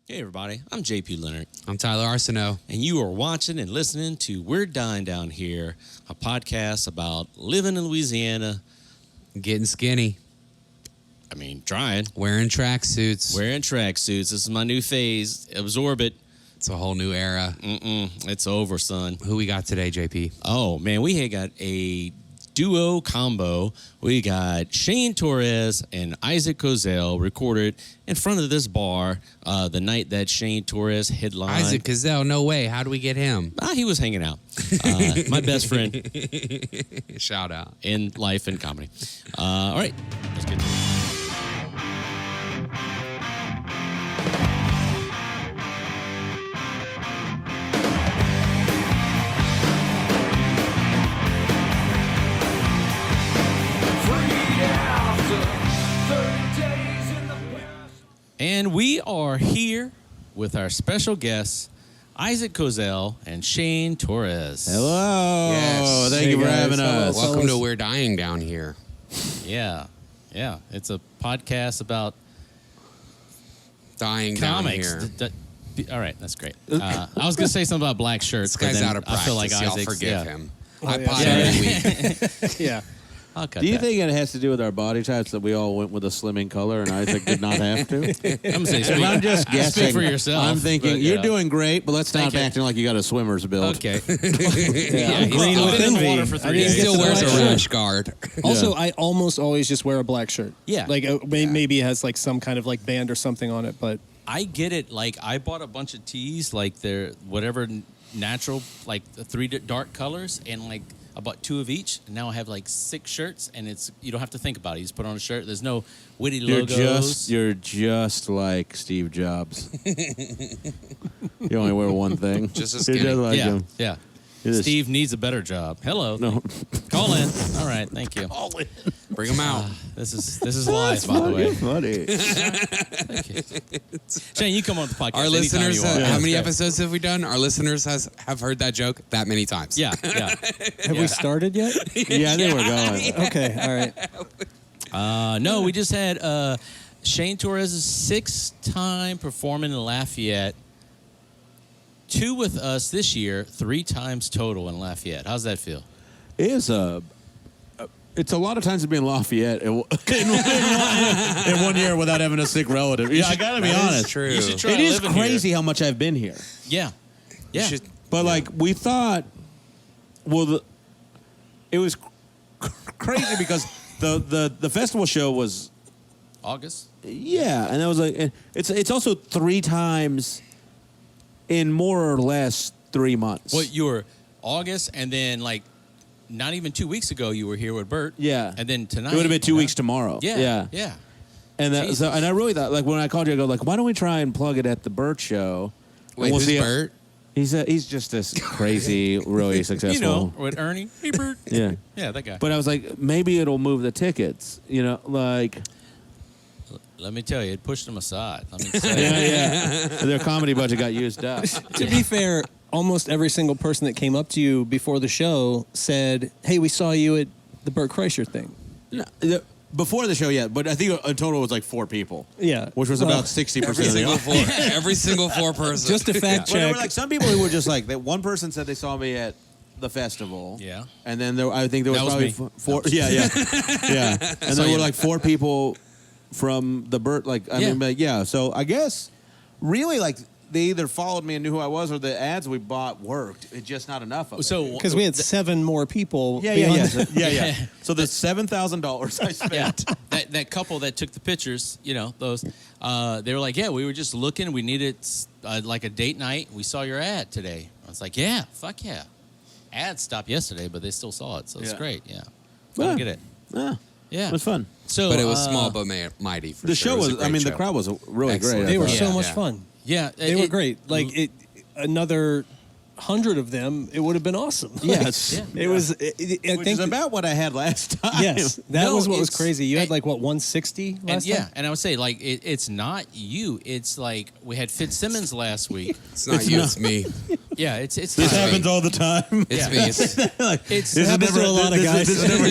Hey everybody, I'm JP Leonard. I'm Tyler Arceneaux. And you are watching and listening to We're Dying Down Here, a podcast about living in Louisiana. Getting skinny. I mean, trying. Wearing tracksuits. This is my new phase. Absorb it. It's a whole new era. It's over, son. Who we got today, JP? Oh, man, we had got a duo combo. We got ShaneTorres and Isaac Kozell recorded in front of this bar the night that ShaneTorres headlined. Isaac Kozell, no way. How do we get him? He was hanging out. My best friend. Shout out. In life and comedy. All right, let's get to it. And we are here with our special guests, Isaac Kozell and ShaneTorres. Hello. Yes. Thank you for having us. Welcome to We're Dying Down Here. Yeah. It's a podcast about Dying comics. down here. All right, that's great. I was going to say something about black shirts. This guy's but then out of practice. I feel like Y'all Isaac's, forgive him. Oh, I yeah. pot every week. Yeah. I'll cut Do you that. think it has to do with our body types that we all went with a slimming color and Isaac did not have to? I'm saying, speak, I'm just guessing. Speak for yourself. I'm thinking, but, you're doing great, but let's stop Thank you. acting like you got a swimmer's build. Okay. Yeah, he's green still with been in the envy. water for I 3 He didn't days. still get wears the a black rash guard. Also, I almost always just wear a black shirt. Yeah. Like maybe it has like some kind of like band or something on it, but I get it. Like, I bought a bunch of tees, like they're whatever natural, like the 3 dark colors, and like I bought 2 of each, and now I have like 6 shirts, and it's you don't have to think about it. You just put on a shirt. There's no witty logos. You're just like Steve Jobs. You only wear one thing. Just as You're skinny. like yeah, him. yeah. You're just- Steve needs a better job. Hello. No. Call in. All right, thank you. Bring him out. This is live, by the way. Funny. Thank you. Shane, you come on the podcast. Our anytime listeners, you want. how many Yeah. episodes have we done? Our listeners have heard that joke that many times. Yeah. have we started yet? Yeah, I think we're going. Okay, all right. No, we just had ShaneTorres' 6th time performing in Lafayette. 2 with us this year, 3 times total in Lafayette. How's that feel? It is it's a lot of times to be in Lafayette in one year without having a sick relative. Yeah, I gotta be That is honest. true. You should try It is living crazy here. how much I've been here. Yeah. You should- But like we thought, it was crazy because the festival show was August? and that was like it's also 3 times in more or less 3 months. Well, you were August, and then like not even 2 weeks ago you were here with Bert. Yeah. And then tonight. It would have been 2 weeks tomorrow. Yeah. And Jesus. and I really thought, like when I called you, I go like, why don't we try and plug it at the Bert show? Wait, We'll who's see- Bert? He's just this crazy, really successful. You know, with Ernie. Hey, Bert. Yeah. Yeah, that guy. But I was like, maybe it'll move the tickets. You know, like. Let me tell you, it pushed them aside. Let me say. Yeah. Their comedy budget got used up. To be fair, almost every single person that came up to you before the show said, "Hey, we saw you at the Bert Kreischer thing." No, before the show, yeah, but I think in total it was like 4 people. Yeah. Which was about 60% Every of the single audience. every single 4 person. Just a fact But there check. were like some people who were just like that. One person said they saw me at the festival. Yeah. And then I think there was That was probably me. 4. Yeah. Yeah. And saw there you. were like 4 people from the Bert. Like I Yeah. mean, like, yeah. So I guess really like they either followed me and knew who I was, or the ads we bought worked. It's just not enough of it. So Because we had 7 more people. Yeah. beyond- Yeah. So the $7,000 I spent. Yeah, that couple that took the pictures, you know, those, they were like, yeah, we were just looking. We needed like a date night. We saw your ad today. I was like, yeah, fuck yeah. Ad stopped yesterday, but they still saw it, so it's Yeah. great. Yeah, I Yeah. don't get it. Yeah. Yeah, It was fun. So, But it was small but mighty. For The sure. show It was. a I great mean, the show. crowd was really Excellent. great. I They were thought. so Yeah. much Yeah. fun. Yeah, They were great. Like another 100 of them, it would have been awesome. Yes. Yeah. It was. I Which think is about what I had last time. yes, that No, was what was it's- crazy. You had and- like what 160 last And time. and I would say like it's not you. It's like we had Fitzsimmons last week. It's not you, it's me. Yeah, it's This It's happens me. all the time. It's Yeah. me. It's, it's. This happens to a lot of guys. This never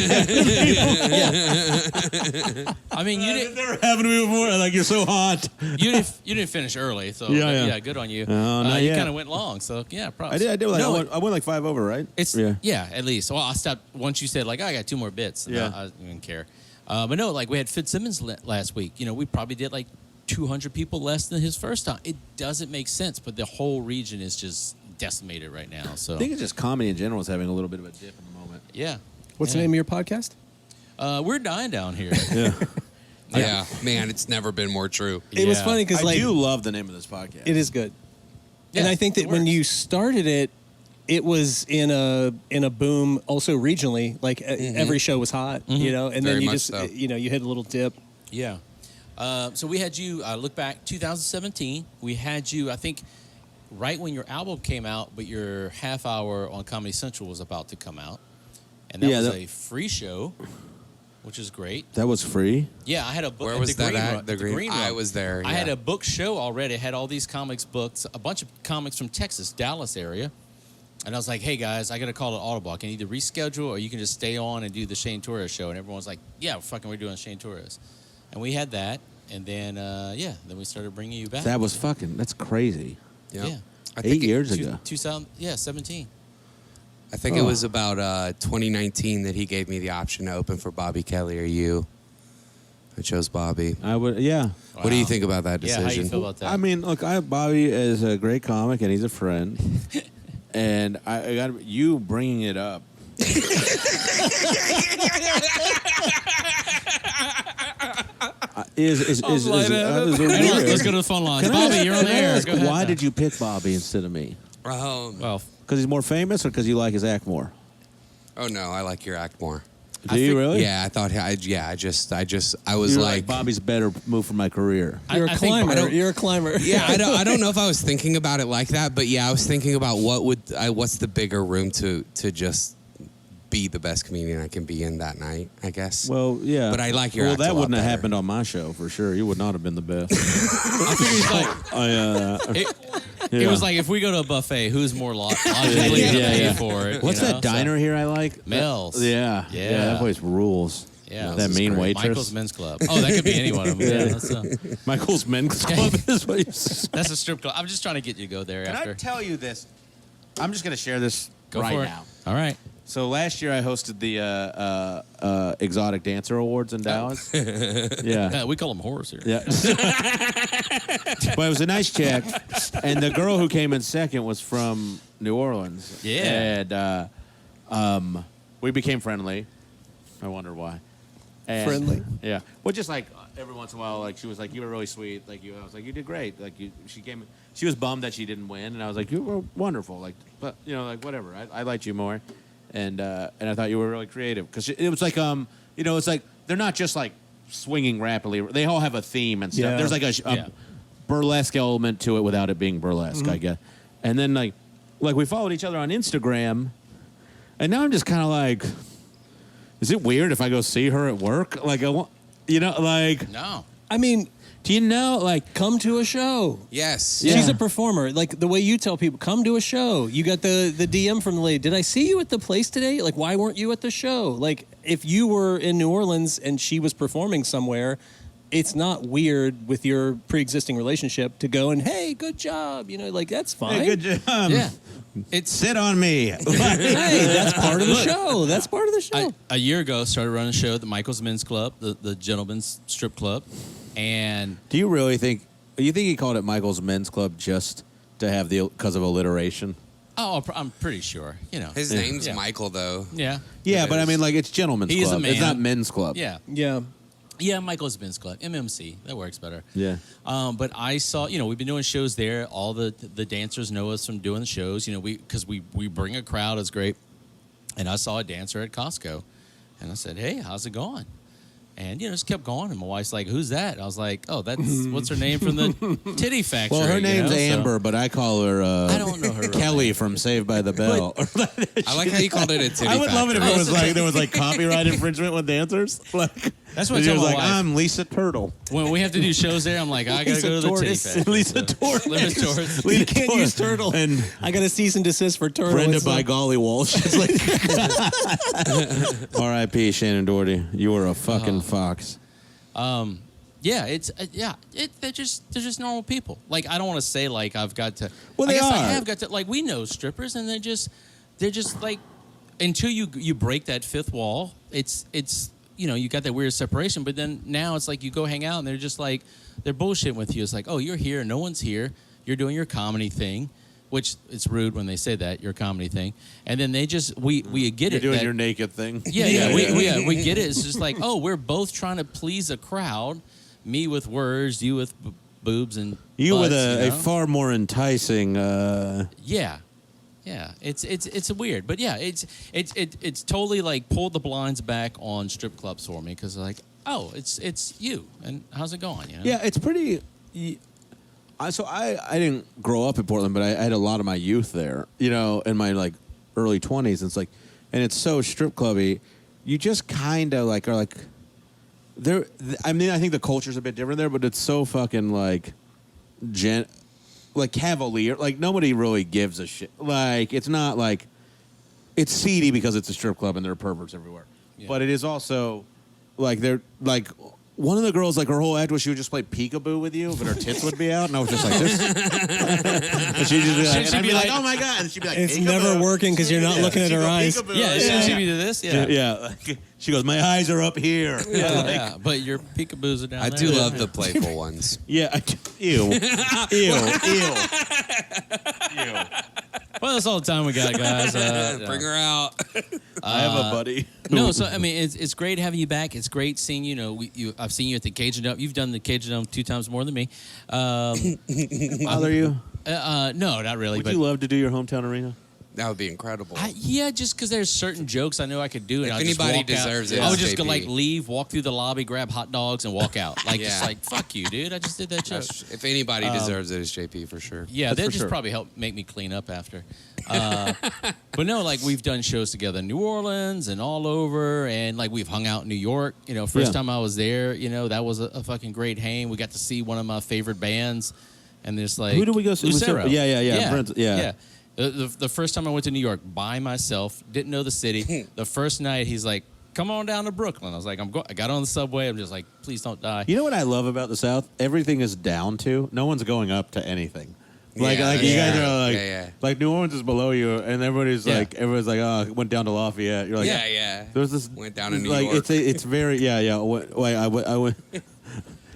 I mean, you didn't. never happened to me before. Like, you're so hot. You didn't finish early, so Yeah. good on you. not you yet. kind of went long, so yeah, props. I did. Like, No, I went like 5 over, right? It's yeah. at least. Well, I stopped once you said like, I got 2 more bits. And Yeah. I didn't care. But no, like we had Fitzsimmons last week. You know, we probably did like 200 people less than his first time. It doesn't make sense, but the whole region is just decimated right now. So I think it's just comedy in general is having a little bit of a dip in the moment. yeah. What's Yeah. the name of your podcast? We're dying down here. Yeah. yeah, man, it's never been more true. It was Yeah. funny because I like do love the name of this podcast. it is good, and Yeah, I think it that when works. you started it, it was in a boom also regionally. Like every show was hot, you know, and Very then you much just so. you know you hit a little dip. Yeah. So we had you look back 2017. We had you, I think, right when your album came out, but your half hour on Comedy Central was about to come out, and that Yeah, was that- a free show, which is great. That was free. Yeah, I had a book. Where at was the that Green at? Room- The Green- Green I Room. was there, I had yeah. a book show already. I had all these comics books, a bunch of comics from Texas, Dallas area. And I was like, hey, guys, I got to call it audible. I can either reschedule or you can just stay on and do the ShaneTorres show. And everyone's like, yeah, we're doing ShaneTorres. And we had that. And then, then we started bringing you back. That's crazy. Yeah. Yeah. I think 8 years ago. 17. I think it was about 2019 that he gave me the option to open for Bobby Kelly or you. I chose Bobby. I would, yeah. What do you think about that Yeah, decision? how you feel about that? I mean, look, I have Bobby as a great comic, and he's a friend. And I got you bringing it up. Is Let's weird. go to the phone lines. Can I Bobby, ask- you're on can I there. ask, Go ahead. why did you pick Bobby instead of me? Oh, Because he's more famous, or because you like his act more? oh no, I like your act more. Do you really? Yeah, I thought. I was You're like, Bobby's better move for my career. You're I a think- climber. I don't- You're a climber. yeah, I don't know if I was thinking about it like that, but yeah, I was thinking about what's the bigger room to just be the best comedian I can be in that night, I guess. Well, yeah. But I like your Well, act a that lot wouldn't have better. happened on my show for sure. You would not have been the best. I figured he's like, it was like if we go to a buffet, who's more logically Yeah, going to yeah, pay yeah. for it? What's you know? that diner here I like? Mel's. Yeah. Yeah. That place rules. Yeah. That is mean great. waitress. Michael's Men's Club. Oh, that could be any one of them. Yeah, Michael's Men's Club is what you said. that's a strip club. I'm just trying to get you to go there Can after. I tell you this? I'm just going to share this Go right for now. it. All right. So last year I hosted the Exotic Dancer Awards in Dallas. Yeah. We call them whores here. Yeah. But it was a nice check. And the girl who came in second was from New Orleans. Yeah. And we became friendly. I wonder why. And, Friendly? Yeah. Well, just like every once in a while, like she was like, you were really sweet. Like I was like, you did great. Like she was bummed that she didn't win. And I was like, you were wonderful. Like, but like whatever. I liked you more. And I thought you were really creative. Because it was like, it's like, they're not just like swinging rapidly. They all have a theme and stuff. Yeah. There's like a burlesque element to it without it being burlesque, I guess. And then like we followed each other on Instagram, and now I'm just kind of like, is it weird if I go see her at work? Like I want, like, No. I mean, do you know, like, come to a show. Yes. Yeah. She's a performer. Like the way you tell people, come to a show. You got the DM from the lady. Did I see you at the place today? Like, why weren't you at the show? Like, if you were in New Orleans and she was performing somewhere, it's not weird with your pre-existing relationship to go and, hey, good job. Like, that's fine. hey, good job. Yeah. It's Sit on me. Hey, that's part of the show. That's part of the show. a year ago started running a show at the Michael's Men's Club, the gentleman's strip club, and Do you really think he called it Michael's Men's Club just to have because of alliteration? I'm pretty sure. His name's Yeah. Michael, though. Yeah. Yeah, but I mean, like, it's gentlemen's He is a club. It's man. not men's club. Yeah. Yeah. Yeah, Michael's Men's Club, MMC. That works better. Yeah. But I saw, we've been doing shows there. All the dancers know us from doing the shows. Because we bring a crowd. It's great. And I saw a dancer at Costco, and I said, "Hey, how's it going?" And, just kept going. And my wife's like, who's that? I was like, oh, that's, what's her name from the Titty Factory? Well, her name's so- Amber, but I call her I don't know her real Kelly name. from Saved by the Bell. I like how you called it a titty I would love it if factory. it was like there was like copyright infringement with dancers. Like That's what I she tell was my like, wife. I'm Lisa Turtle. When we have to do shows there, I'm like, I got to go to the Titty Torres. Factory. Lisa Torres. Lisa Torres. You can't use turtle. And I got a cease and desist for turtle. Brenda It's by like- Golly Walsh. It's like R.I.P. Shannon Doherty. You were a fucking fox. Yeah, they're just normal people. Like, I don't want to say like I've got to. Well, I they guess I are. have got to. Like, we know strippers, and they're just like, until you break that fifth wall, it's you got that weird separation. But then now it's like you go hang out, and they're just like they're bullshitting with you. It's like, oh, you're here, no one's here. You're doing your comedy thing, which it's rude when they say that, your comedy thing, and then they just we get You're it. doing that- your naked thing. Yeah, we get it. It's just like, oh, we're both trying to please a crowd. Me with words, you with boobs and You butts, with a know? far more enticing. Yeah. It's weird, but yeah, it's totally like pulled the blinds back on strip clubs for me because like, oh, it's you, and how's it going? Yeah, it's pretty. So I didn't grow up in Portland, but I had a lot of my youth there. In my like early 20s. It's like, and it's so strip clubby. You just kind of like are like. There, I mean, I think the culture's a bit different there, but it's so fucking like, like cavalier. Like nobody really gives a shit. Like it's not like, it's seedy because it's a strip club and there are perverts everywhere. Yeah. But it is also, like they're like. One of the girls, like her whole act was she would just play peekaboo with you, but her tits would be out, and I was just like this. And she'd just be like, and I'd be like, oh my god, and she'd be like, It's peekaboo. never working because you're not Yeah, looking at she'd her go, eyes. peekaboo. Yeah, should we do this? Yeah. Yeah. She goes, my eyes are up here. Yeah, but your peekaboos are down I there. do love the playful ones. Yeah. Ew. Ew. Well, that's all the time we got, guys. Bring her out. I have a buddy. No, so I mean, it's great having you back. It's great seeing I've seen you at the Cajun Dome. You've done the Cajun Dome 2 times more than me. Bother you? No, not really. Would but you love to do your hometown arena? That would be incredible. just because there's certain jokes I know I could do. And If I'd just anybody walk out. deserves it, I would it's just go JP. leave, walk through the lobby, grab hot dogs, and walk out. Like just Yeah. like fuck you, dude. I just did that joke. If anybody deserves it, it's JP for sure. Yeah, That's they'll for just sure. probably help make me clean up after. But no, like we've done shows together in New Orleans and all over, and like we've hung out in New York. First Yeah. time I was there, that was a fucking great hang. We got to see one of my favorite bands, and there's like Who did we go see? Lucero. Yeah. Brent, yeah. The first time I went to New York by myself, didn't know the city. The first night, he's like, "Come on down to Brooklyn." I was like, I got on the subway. I'm just like, please don't die. You know what I love about the South? Everything is down to. No one's going up to anything. Like Yeah, you guys yeah. are like, Yeah. like New Orleans is below you, and everybody's Yeah. like, oh, it went down to Lafayette. You're like, Yeah. There's this Went down to New like York. it's very Wait, I went.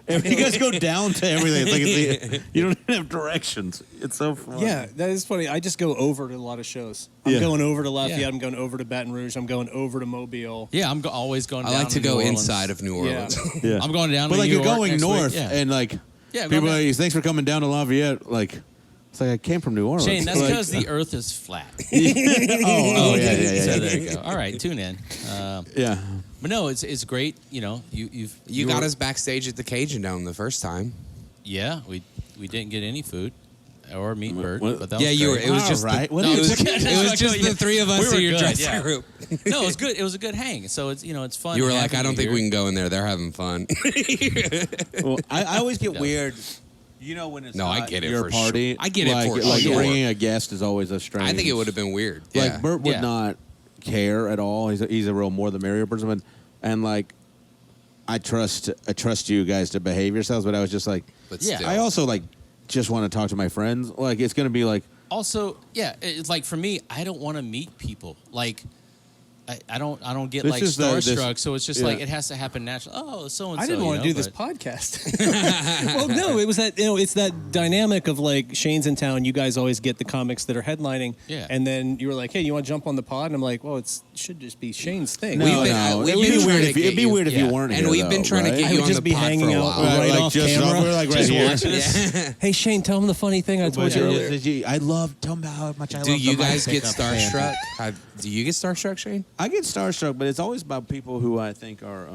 You guys go down to everything. It's like you don't even have directions. It's so fun. Yeah, that is funny. I just go over to a lot of shows. I'm Yeah. going over to Lafayette. Yeah. I'm going over to Baton Rouge. I'm going over to Mobile. Yeah, I'm always going. I down like to New go Orleans. inside of New Orleans. Yeah. I'm going down. But to like New you're York going next north, week. Yeah. and like Yeah, I'm people are going like, thanks for coming down to Lafayette. Like it's like I came from New Orleans. Shane, that's Like- because the Earth is flat. oh yeah. So there you go. All right, tune in. Yeah. But no, it's great. You You got were- us backstage at the Cajun Dome the first time. Yeah, we didn't get any food or meat bird, what- but that was Yeah, you were. great. It was All just right. the, What it is was, it? it was just the three of us We were in your good, dressing yeah. group. No, it was good. It was a good hang. So it's it's fun. You were like, having I don't you think here. we can go in there. They're having fun. Well, I always get Yeah. weird. When it's No, I not get it your for party. sure. I get it like, for like sure. bringing a guest is always a strange. I think it would have been weird. Like Yeah. Bert would Yeah. not care at all. He's a real more the merrier person, and like I trust you guys to behave yourselves. But I was just like, But Yeah. still. I also like just want to talk to my friends. Like it's gonna be like. Also, yeah, it's like for me, I don't want to meet people. Like, I don't get This like is starstruck. So it's just yeah. like it has to happen naturally. Oh, so and so. I didn't want to do this but- podcast. Well, no, it was that it's that dynamic of like Shane's in town. You guys always get the comics that are headlining. Yeah. And then you were like, hey, you want to jump on the pod? And I'm like, well, it should just be Shane's thing. No, We've been- no. we've It'd been be trying weird to if you, get it'd be you- weird if yeah. you weren't And here. we've though, been trying to right? get I you would on just the be pod hanging for a out while. right like off just camera. we're like right Just here. watching us. Hey, Shane, tell him the funny thing I told But you yeah, earlier. I love. Tell me how much I love. Do you the mic guys get pickup band. starstruck? Do you get starstruck, Shane? I get starstruck, but it's always about people who I think are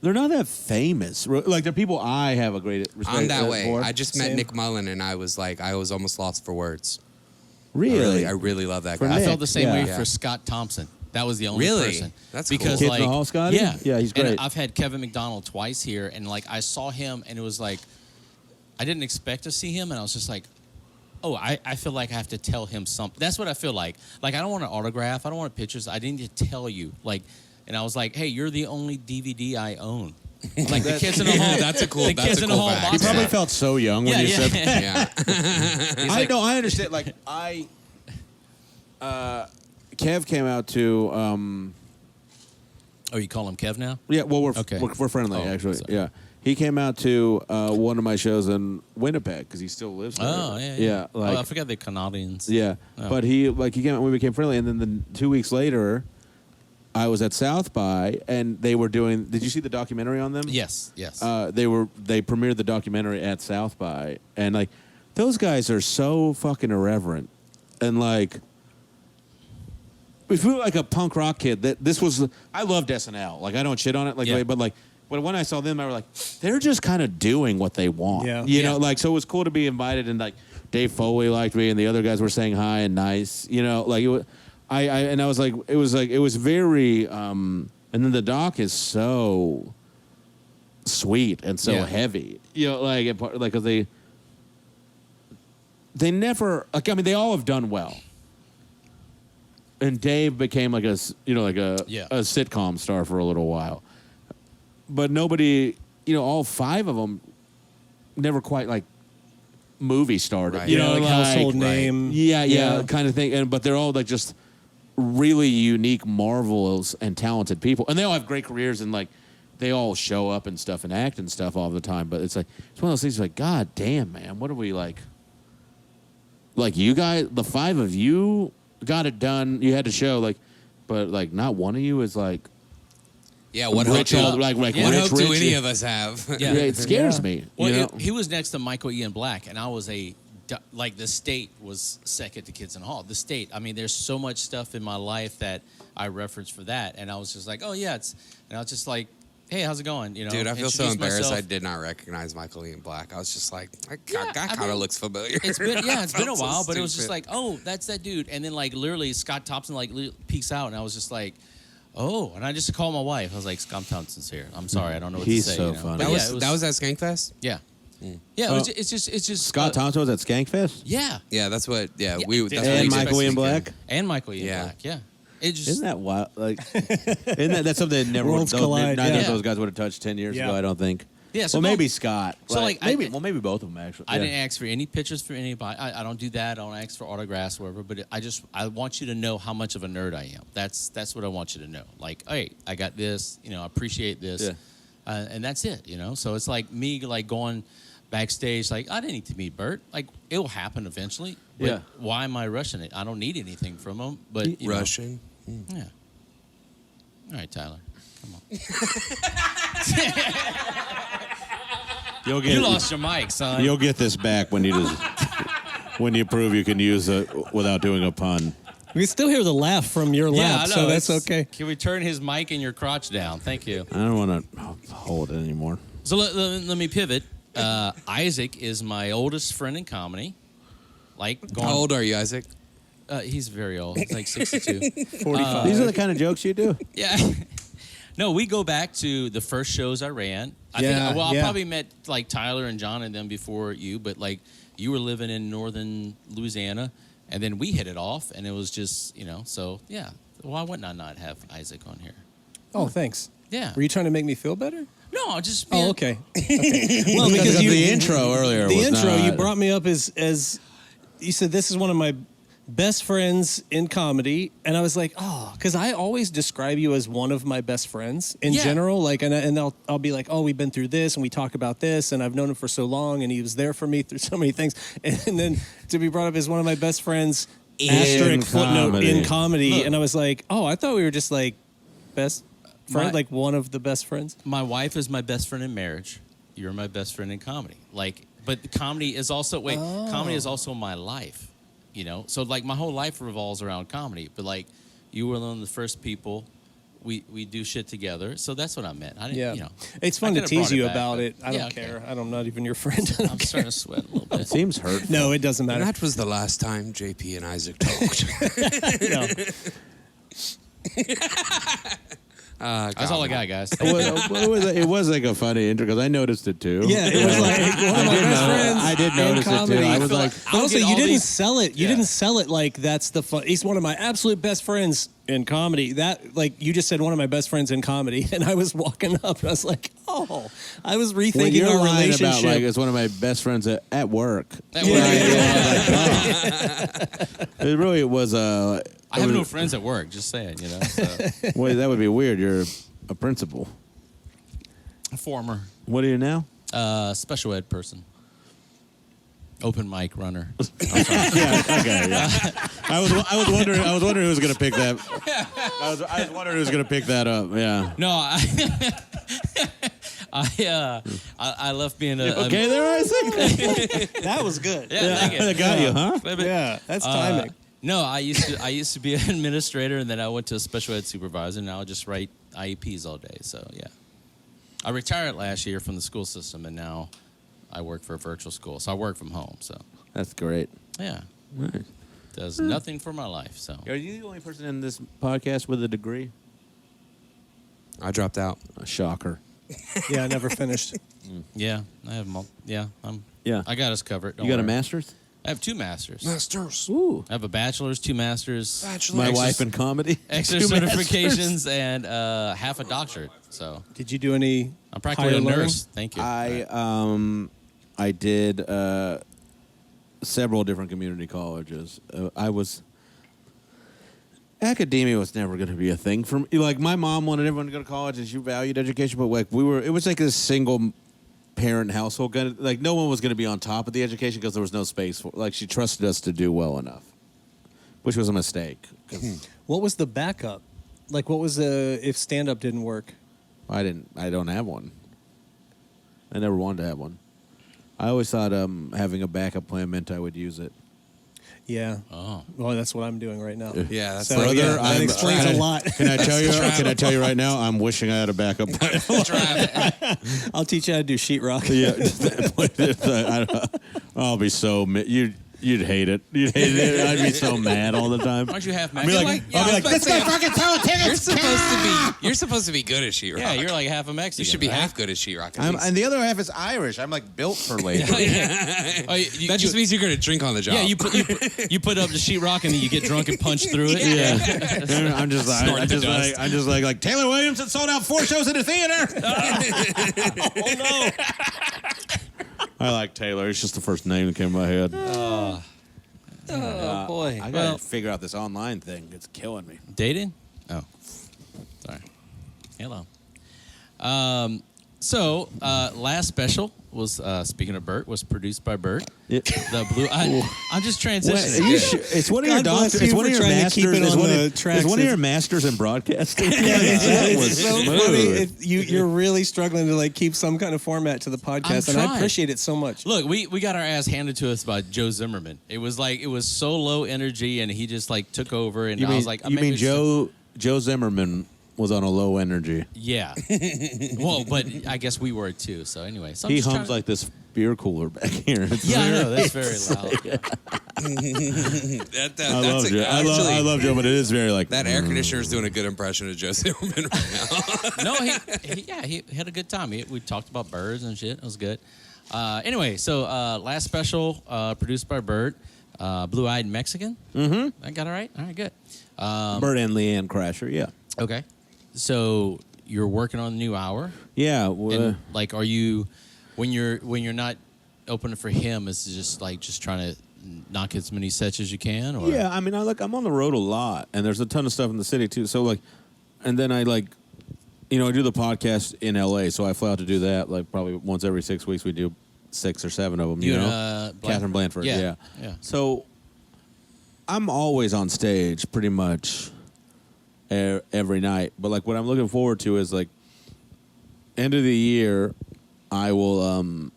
they're not that famous. Like they're people I have a great respect. I'm that way. For. I just met Nick Mullen, and I was almost lost for words. Really? I really love that For guy. I Nick, felt the same way yeah. for Scott Thompson. That was the only Really? person. That's because cool. Kids in the Hall, Scotty? Yeah, Yeah, he's great. And I've had Kevin McDonald twice here, and like I saw him, and it was like I didn't expect to see him, and I was just like, oh, I feel like I have to tell him something. That's what I feel like. Like I don't want an autograph. I don't want pictures. I need to tell you. Like, and I was like, hey, you're the only DVD I own. Like the Kids in the Hall. That's a cool. The That's Kids a in the cool Hall fact. He box probably set. felt so young when you said that. Yeah. I know. I understand. Like Kev came out to. Oh, you call him Kev now? Yeah, well, Okay. we're friendly, Oh, actually. sorry. Yeah. He came out to one of my shows in Winnipeg because he still lives there. Oh, yeah. Yeah, like, I forgot the Canadians. yeah. Oh. But he came out, we became friendly, and then 2 weeks later, I was at South by, and they were doing. Did you see the documentary on them? Yes, yes. They premiered the documentary at South by, and like those guys are so fucking irreverent, and like. If you were like a punk rock kid, I loved SNL. Like I don't shit on it, like, Yeah. but like, but when I saw them, I was like, they're just kind of doing what they want. Yeah. You know, like so it was cool to be invited, and like Dave Foley liked me, and the other guys were saying hi and nice. You know, like it was, I was like, it was very, and then the doc is so sweet and so Yeah. heavy. You know, like because they never like I mean they all have done well. And Dave became like a sitcom star for a little while, but nobody, all five of them, never quite like movie starred. Right. You know, like household name. yeah, kind of thing. But they're all like just really unique, marvelous, and talented people, and they all have great careers, and like they all show up and stuff and act and stuff all the time. But it's one of those things. Like, God damn, man, what are we like? Like you guys, the five of you. Got it done. You had to show but like not one of you is like Yeah. What hope rich. do, Like what rich, hope do rich. any of us have? Yeah. Yeah, it scares Yeah. me. Well, you know? he was next to Michael Ian Black, and I was the state was second to Kids in the Hall. The state. I mean, there's so much stuff in my life that I reference for that, and I was just like, oh yeah, and I was just like, hey, how's it going? You know, Dude, I feel so introduce embarrassed. myself. I did not recognize Michael Ian Black. I was just like, that Yeah, kind of looks familiar. It's been it's been a Felt so while, but it was just stupid. like, oh, that's that dude. And then like literally Scott Thompson peeks out, and I was just like, oh, and I just called my wife. I was like, Scott Thompson's here. I'm sorry, I don't know what He's to say. so you know? funny. But that was at Skankfest. yeah. Yeah, it's just Scott Thompson was at Skankfest. Yeah, Yeah, that's what. Yeah, Yeah, we. and That's what we And expect Michael Ian this weekend. Black. and Michael Ian Yeah. Black. Yeah, it just Isn't that wild? Like, that's something that never Worlds collide, neither yeah. of those guys would have touched 10 years Yeah. ago. I don't think. Yeah, so well, maybe don't- Scott. so, like, maybe I- maybe both of them actually. I Yeah. didn't ask for any pictures for anybody. I don't do that. I don't ask for autographs or whatever. But I want you to know how much of a nerd I am. That's what I want you to know. Like, hey, I got this. You know, I appreciate this, Yeah. and that's it. You know, so it's like me like going backstage. Like, I didn't need to meet Bert. Like, it will happen eventually. But Yeah. why am I rushing it? I don't need anything from him. But you know, Russian. yeah. All right, Tyler. Come on. You'll get You lost your mic, son. You'll get this back when you prove you can use it without doing a pun. We can still hear the laugh from your Yeah, lap, I know. so that's It's- okay. Can we turn his mic and your crotch down? Thank you. I don't want to hold it anymore. So let me pivot. Isaac is my oldest friend in comedy. Like, How old are you, Isaac? He's very old. He's like 62. 45. These are the kind of jokes you do. Yeah. No, we go back to the first shows I ran. I Yeah. probably met like Tyler and John and them before you, but like you were living in northern Louisiana, and then we hit it off, and it was just, so yeah. Why wouldn't I not have Isaac on here? Oh, thanks. Yeah. Were you trying to make me feel better? No, just Oh, okay. Well, Because the intro earlier the was intro not- you brought me up as you said, this is one of my best friends in comedy, and I was like, oh, because I always describe you as one of my best friends in Yeah. general. Like, and I'll be like, oh, we've been through this, and we talk about this, and I've known him for so long, and he was there for me through so many things, and then to be brought up as one of my best friends, asterisk footnote comedy. in comedy, Look. and I was like, oh, I thought we were just like best friend, My- like one of the best friends. my wife is my best friend in marriage. You're my best friend in comedy. Like, but comedy is also comedy is also my life. So like my whole life revolves around comedy. But like, you were one of the first people we do shit together. So that's what I meant. I didn't, Yeah, you know. it's fun I to could've tease brought you back, about but- it. I Yeah, don't okay. care. I'm not even your friend. I don't I'm care. starting to sweat a little bit. It seems hurtful. No, it doesn't And matter. that was the last time JP and Isaac talked. No. That's all I got, guys. It was like a funny intro because I noticed it too. Yeah, it was like one of my best friends. I did in notice it too. comedy. I was like, But also, get you all didn't these- sell it. You Yeah. didn't sell it like that's the fun. He's one of my absolute best friends in comedy. That like you just said, one of my best friends in comedy, and I was walking up and I was like, oh, I was when rethinking you're our lying relationship. about like it's one of my best friends at work. That It really was I have no friends at work. Just saying, you know. So. Well, that would be weird. You're a principal. Former What are you now? special ed person. Open mic runner. Yeah. Okay. Yeah. I was wondering who was gonna pick that. I was wondering who was gonna pick that up. Yeah. No, I left being a Okay, there, Isaac. That was good. Yeah, thank you. I got you, huh? Yeah, that's timing. No, I used to be an administrator, and then I went to a special ed supervisor. And now I just write IEPs all day. So yeah, I retired last year from the school system, and now I work for a virtual school. So I work from home. So That's great. yeah, Nice. does nothing for my life. So Are you the only person in this podcast with a degree? I dropped out. A shocker. Yeah, I never finished. yeah, I have yeah, Yeah. I got us covered. Don't You got a worry. master's? I have 2 masters. Masters. Ooh. I have a bachelor's, 2 masters, My wife in comedy. extra Two masters. certifications, and half a doctorate. So Did you do any? I'm practically higher a learning? nurse. Thank you. I did several different community colleges. Academia was never going to be a thing for me. Like my mom wanted everyone to go to college, and she valued education, but like it was like a single parent household. Like no one was going to be on top of the education because there was no space for. Like she trusted us to do well enough, which was a mistake. 'Cause What was the backup? Like, what was the if stand up didn't work? I don't have one. I never wanted to have one. I always thought having a backup plan meant I would use it. Yeah. oh. Well, that's what I'm doing right now. Yeah, that's So, like yeah, Brother, that I'm- explains a lot. Can I tell you? Can I tell you right now? I'm wishing I had a backup plan. I'll teach you how to do sheetrock. I'll be so you'd hate it. You'd hate it. I'd be so mad all the time. Aren't you half I'd be like, this guy fucking tell tickets. You're supposed to be good at sheetrock. Yeah, you're like half a Mexican. You should be right? half good at sheetrock. At least. And the other half is Irish. I'm like built for labor. Oh, That just means you're going to drink on the job. Yeah, you put up the sheetrock and then you get drunk and punch through it. Yeah. I'm just Snort the dust. like Taylor Williamson sold out 4 shows in a theater. Oh no. I like Taylor. It's just the first name that came to my head. Oh boy. I Well- gotta figure out this online thing. It's killing me. Dating? Oh, sorry. Hello. So last special was speaking of Bert was produced by Bert. The blue. I'm just transitioning. It's one of your God bless doctors. you It's one for of your trying to keep masters. it It's on one the of tracks. it's one of It's- your masters in broadcasting. It's was so smooth. funny. You're really struggling to like keep some kind of format to the podcast, and I trying. appreciate it so much. Look, we got our ass handed to us by Joe Zimmerman. It was so low energy, and he just like took over. And I was like, you maybe mean we should- Joe Zimmerman was on a low energy. Yeah. Well, but I guess we were too. So anyway, so I'm He just hums trying- like this beer cooler back here. It's Yeah, I very- know that's very loud. I love Joe. I love Joe, but it is very like That air conditioner is doing a good impression of Joe Zimmerman right now. No, he had a good time. We talked about birds and shit. It was good. Anyway, so last special produced by Bert, Blue Eyed Mexican. Mm-hmm. I got it right. All right, good. Bert and Leanne Crasher. Yeah, Okay, so you're working on the new hour, yeah. and like, are you when you're not opening for him? Is it just trying to knock as many sets as you can? Or? Yeah, I mean, I'm on the road a lot, and there's a ton of stuff in the city too. So like, and then I like, I do the podcast in LA, so I fly out to do that like probably once every 6 weeks. We do 6 or 7 of them. You You and, know, Blanford. Catherine Blanford. Yeah. So I'm always on stage pretty much every night. But like what I'm looking forward to is like end of the year, I will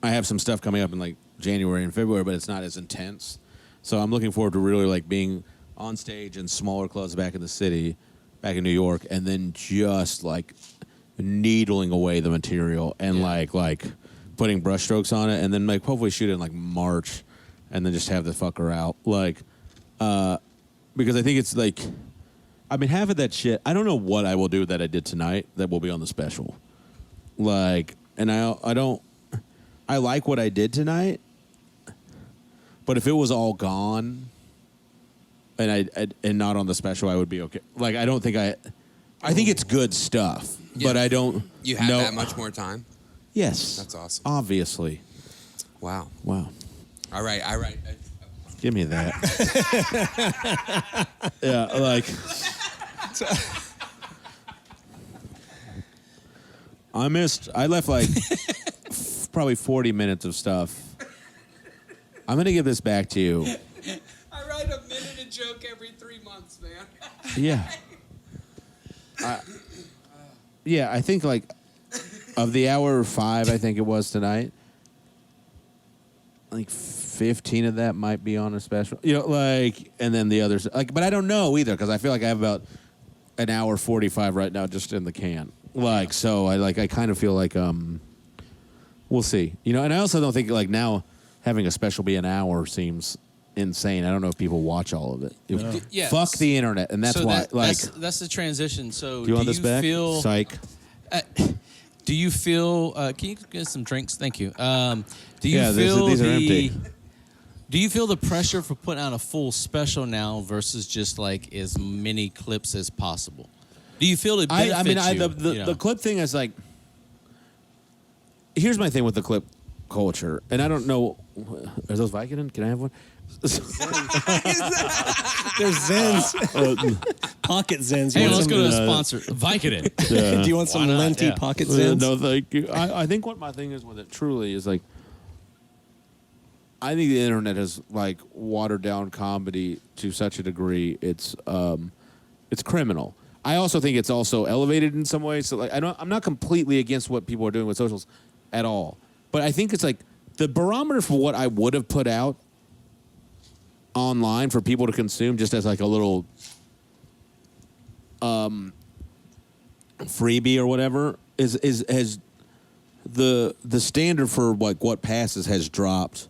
I have some stuff coming up in like January and February, but it's not as intense. So I'm looking forward to really like being on stage in smaller clubs back in the city back in New York, and then just like needling away the material and like putting brushstrokes on it, and then like hopefully shoot it in like March, and then just have the fucker out because I think it's like I've been having that shit. I don't know what I will do that I did tonight that will be on the special, like, and I like what I did tonight, but if it was all gone and not on the special, I would be okay. Like, I don't think I think it's good stuff, but I don't. You have that much more time? Yes. That's awesome. Obviously. Wow. All right. Give me that. Yeah, like. I left like probably 40 minutes of stuff. I'm going to give this back to you. I write a minute a joke every 3 months, man. Yeah. Yeah, I think like of the hour 5, I think it was tonight, like 15 of that might be on a special. You know, like, and then the others, like, but I don't know either because I feel like I have about an hour 45 right now just in the can. Like, so I kind of feel like we'll see. You know, and I also don't think like now having a special be an hour seems insane. I don't know if people watch all of it. No. Yeah. Fuck the internet, and that's so why. That's the transition. So do you want this back? Feel, Psych. Do you feel? Can you get some drinks? Thank you. Do you Yeah, feel these are empty. Do you feel the pressure for putting out a full special now versus just like as many clips as possible? Do you feel it benefits you? The clip thing is like. Here's my thing with the clip culture, and I don't know. Are those Vicodin? Can I have one? There's Zens. Pocket Zens. Hey, let's go to the sponsor. Vicodin. Do you want some lengthy pocket Zens? No, thank you. I think what my thing is with it truly is like, I think the internet has like watered down comedy to such a degree it's criminal. I also think it's also elevated in some ways. So like I'm not completely against what people are doing with socials at all, but I think it's like the barometer for what I would have put out online for people to consume just as like a little freebie or whatever is the standard for like what passes has dropped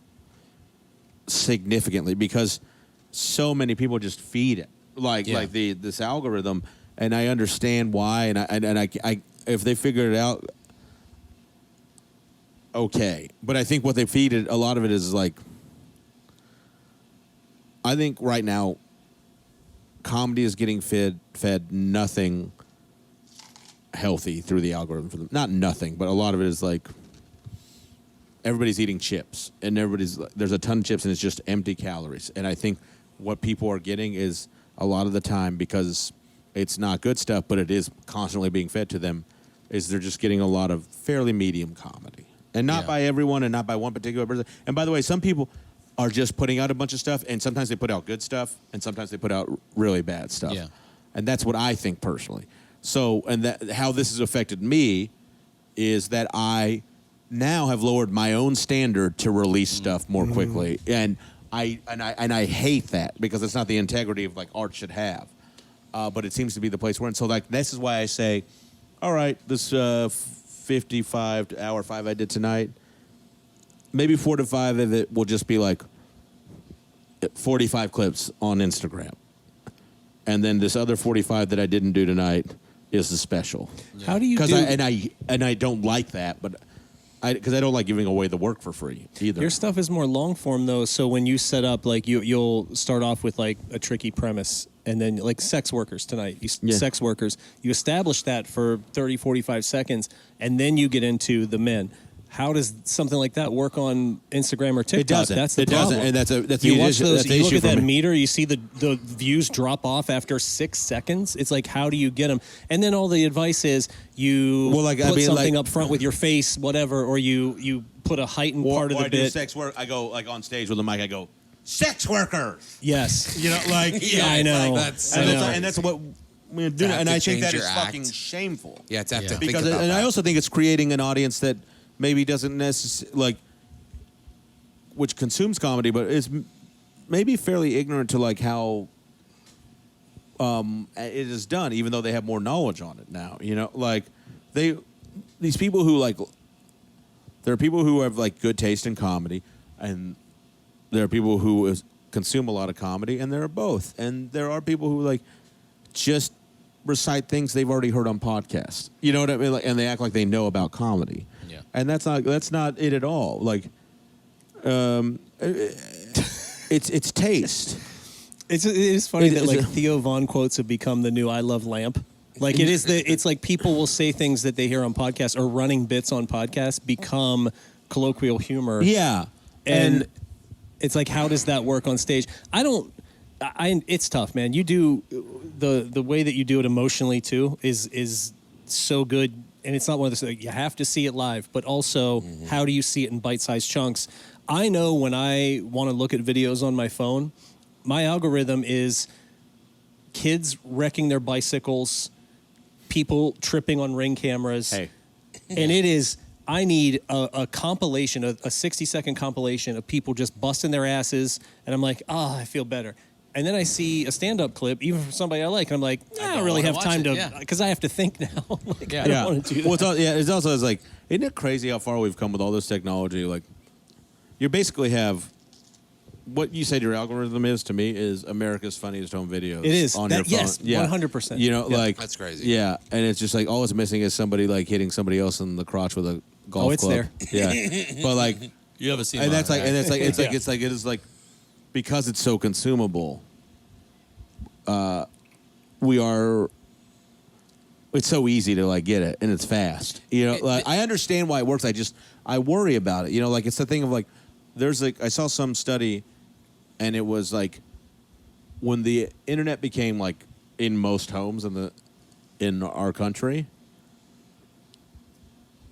significantly because so many people just feed it like this algorithm, and I understand why, and I if they figure it out, okay, but I think what they feed it, a lot of it is like, I think right now comedy is getting fed nothing healthy through the algorithm for them. Not nothing, but a lot of it is like everybody's eating chips and there's a ton of chips and it's just empty calories. And I think what people are getting is a lot of the time, because it's not good stuff, but it is constantly being fed to them, is they're just getting a lot of fairly medium comedy. And not by everyone and not by one particular person. And by the way, some people are just putting out a bunch of stuff, and sometimes they put out good stuff, and sometimes they put out really bad stuff. Yeah. And that's what I think personally. So, and that how this has affected me is that I now have lowered my own standard to release stuff more quickly, and I hate that because it's not the integrity of like art should have. But it seems to be the place we're in. So like this is why I say, all right, this 55 to hour 5 I did tonight, maybe 4 to 5 of it will just be like 45 clips on Instagram. And then this other 45 that I didn't do tonight is the special. Yeah. How do you do? I don't like that, but because I don't like giving away the work for free either. Your stuff is more long form though, so when you set up, like you'll start off with like a tricky premise, and then like sex workers tonight, sex workers, you establish that for 30, 45 seconds, and then you get into the men. How does something like that work on Instagram or TikTok? It doesn't. That's the problem. Doesn't, and that's you the watch issue. those. That's the You look issue at that for me. meter. You see the views drop off after 6 seconds. It's like, how do you get them? And then all the advice is you put something up front with your face, whatever, or you put a heightened part of the I do bit. sex work. I go like on stage with a mic. I go, sex workers. Yes, You know, like I know. Like, and that's what we're doing. And I think that is act. fucking shameful. Yeah, it's have to think Because about and that. I also think it's creating an audience that maybe doesn't necessarily like, which consumes comedy, but is maybe fairly ignorant to like how it is done, even though they have more knowledge on it now. You know, like these people who like, there are people who have like good taste in comedy, and there are people who consume a lot of comedy, and there are both. And there are people who like just recite things they've already heard on podcasts. You know what I mean? Like, and they act like they know about comedy. Yeah. And that's not it at all. Like, it's taste. It is funny that like Theo Von quotes have become the new "I love lamp." Like it's like people will say things that they hear on podcasts or running bits on podcasts become colloquial humor. Yeah, and it's like, how does that work on stage? It's tough, man. You do the way that you do it emotionally too is so good, and it's not one of those like, you have to see it live, but also how do you see it in bite-sized chunks? I know when I want to look at videos on my phone, my algorithm is kids wrecking their bicycles, people tripping on Ring cameras, and it is. I need a compilation, a 60-second compilation of people just busting their asses, and I'm like, I feel better. And then I see a stand-up clip, even from somebody I like, and I'm like, I don't really have time to, because I have to think now. Like, I don't want to do that. Well, it's also like, isn't it crazy how far we've come with all this technology? Like, you basically have, what you said your algorithm is to me is America's Funniest Home Videos. It is on your phone. Yes, 100%. You know, like that's crazy. Yeah, and it's just like all it's missing is somebody like hitting somebody else in the crotch with a golf it's club. there. Yeah, but like You haven't seen and mine, that's like right? and it's like it is like because it's so consumable. It's so easy to like get it, and it's fast. You know, like, I understand why it works. I worry about it. You know, like it's the thing of like, there's like I saw some study, and it was like when the internet became like in most homes in our country,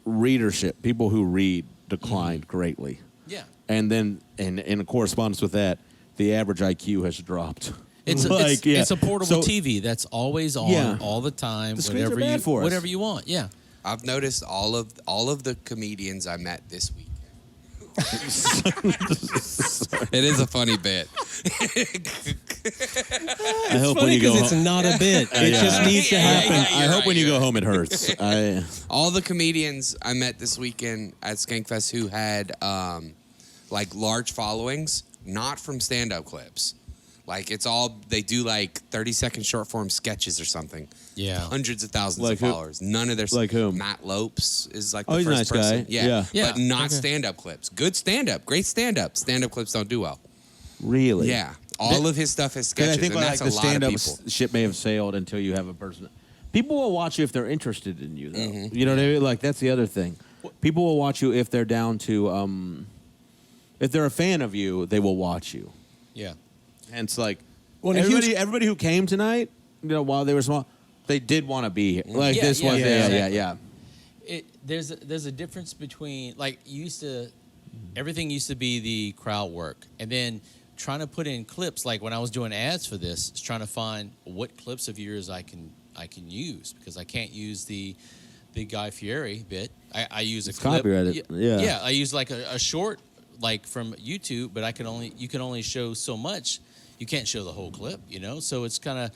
readership, people who read, declined greatly. Yeah. And then, and in correspondence with that, the average IQ has dropped. It's a portable TV that's always on all the time. The screens whatever are bad for us. Whatever you want. Yeah. I've noticed all of the comedians I met this week. It is a funny bit. I hope when you go it's not a bit. It just needs to happen. I hope when you go home it hurts. All the comedians I met this weekend at Skankfest who had like large followings, not from stand-up clips. Like it's all they do like 30-second short form sketches or something. Yeah. Hundreds of thousands Like of who? followers. None of their Like whom? Matt Lopes is like the Oh, he's a first nice person. guy. Yeah. Yeah. But not stand-up clips. Good stand-up. Great stand-up. Stand-up clips don't do well. Really? Yeah. All of his stuff is Because sketches, I think and like that's the a lot of stand-up people. ship may have sailed until you have a person. People will watch you if they're interested in you, though. You know what I mean? Like that's the other thing. People will watch you if they're down to, if they're a fan of you, they will watch you. Yeah. Hence, like Well, everybody who came tonight, you know, while they were small, they did want to be here. Like this was, yeah. There's a difference between like everything used to be the crowd work, and then trying to put in clips. Like when I was doing ads for this, is trying to find what clips of yours I can use, because I can't use the Guy Fieri bit. I use a clip. Copyrighted. Yeah. I use like a short like from YouTube, but you can only show so much. You can't show the whole clip, you know. So it's kind of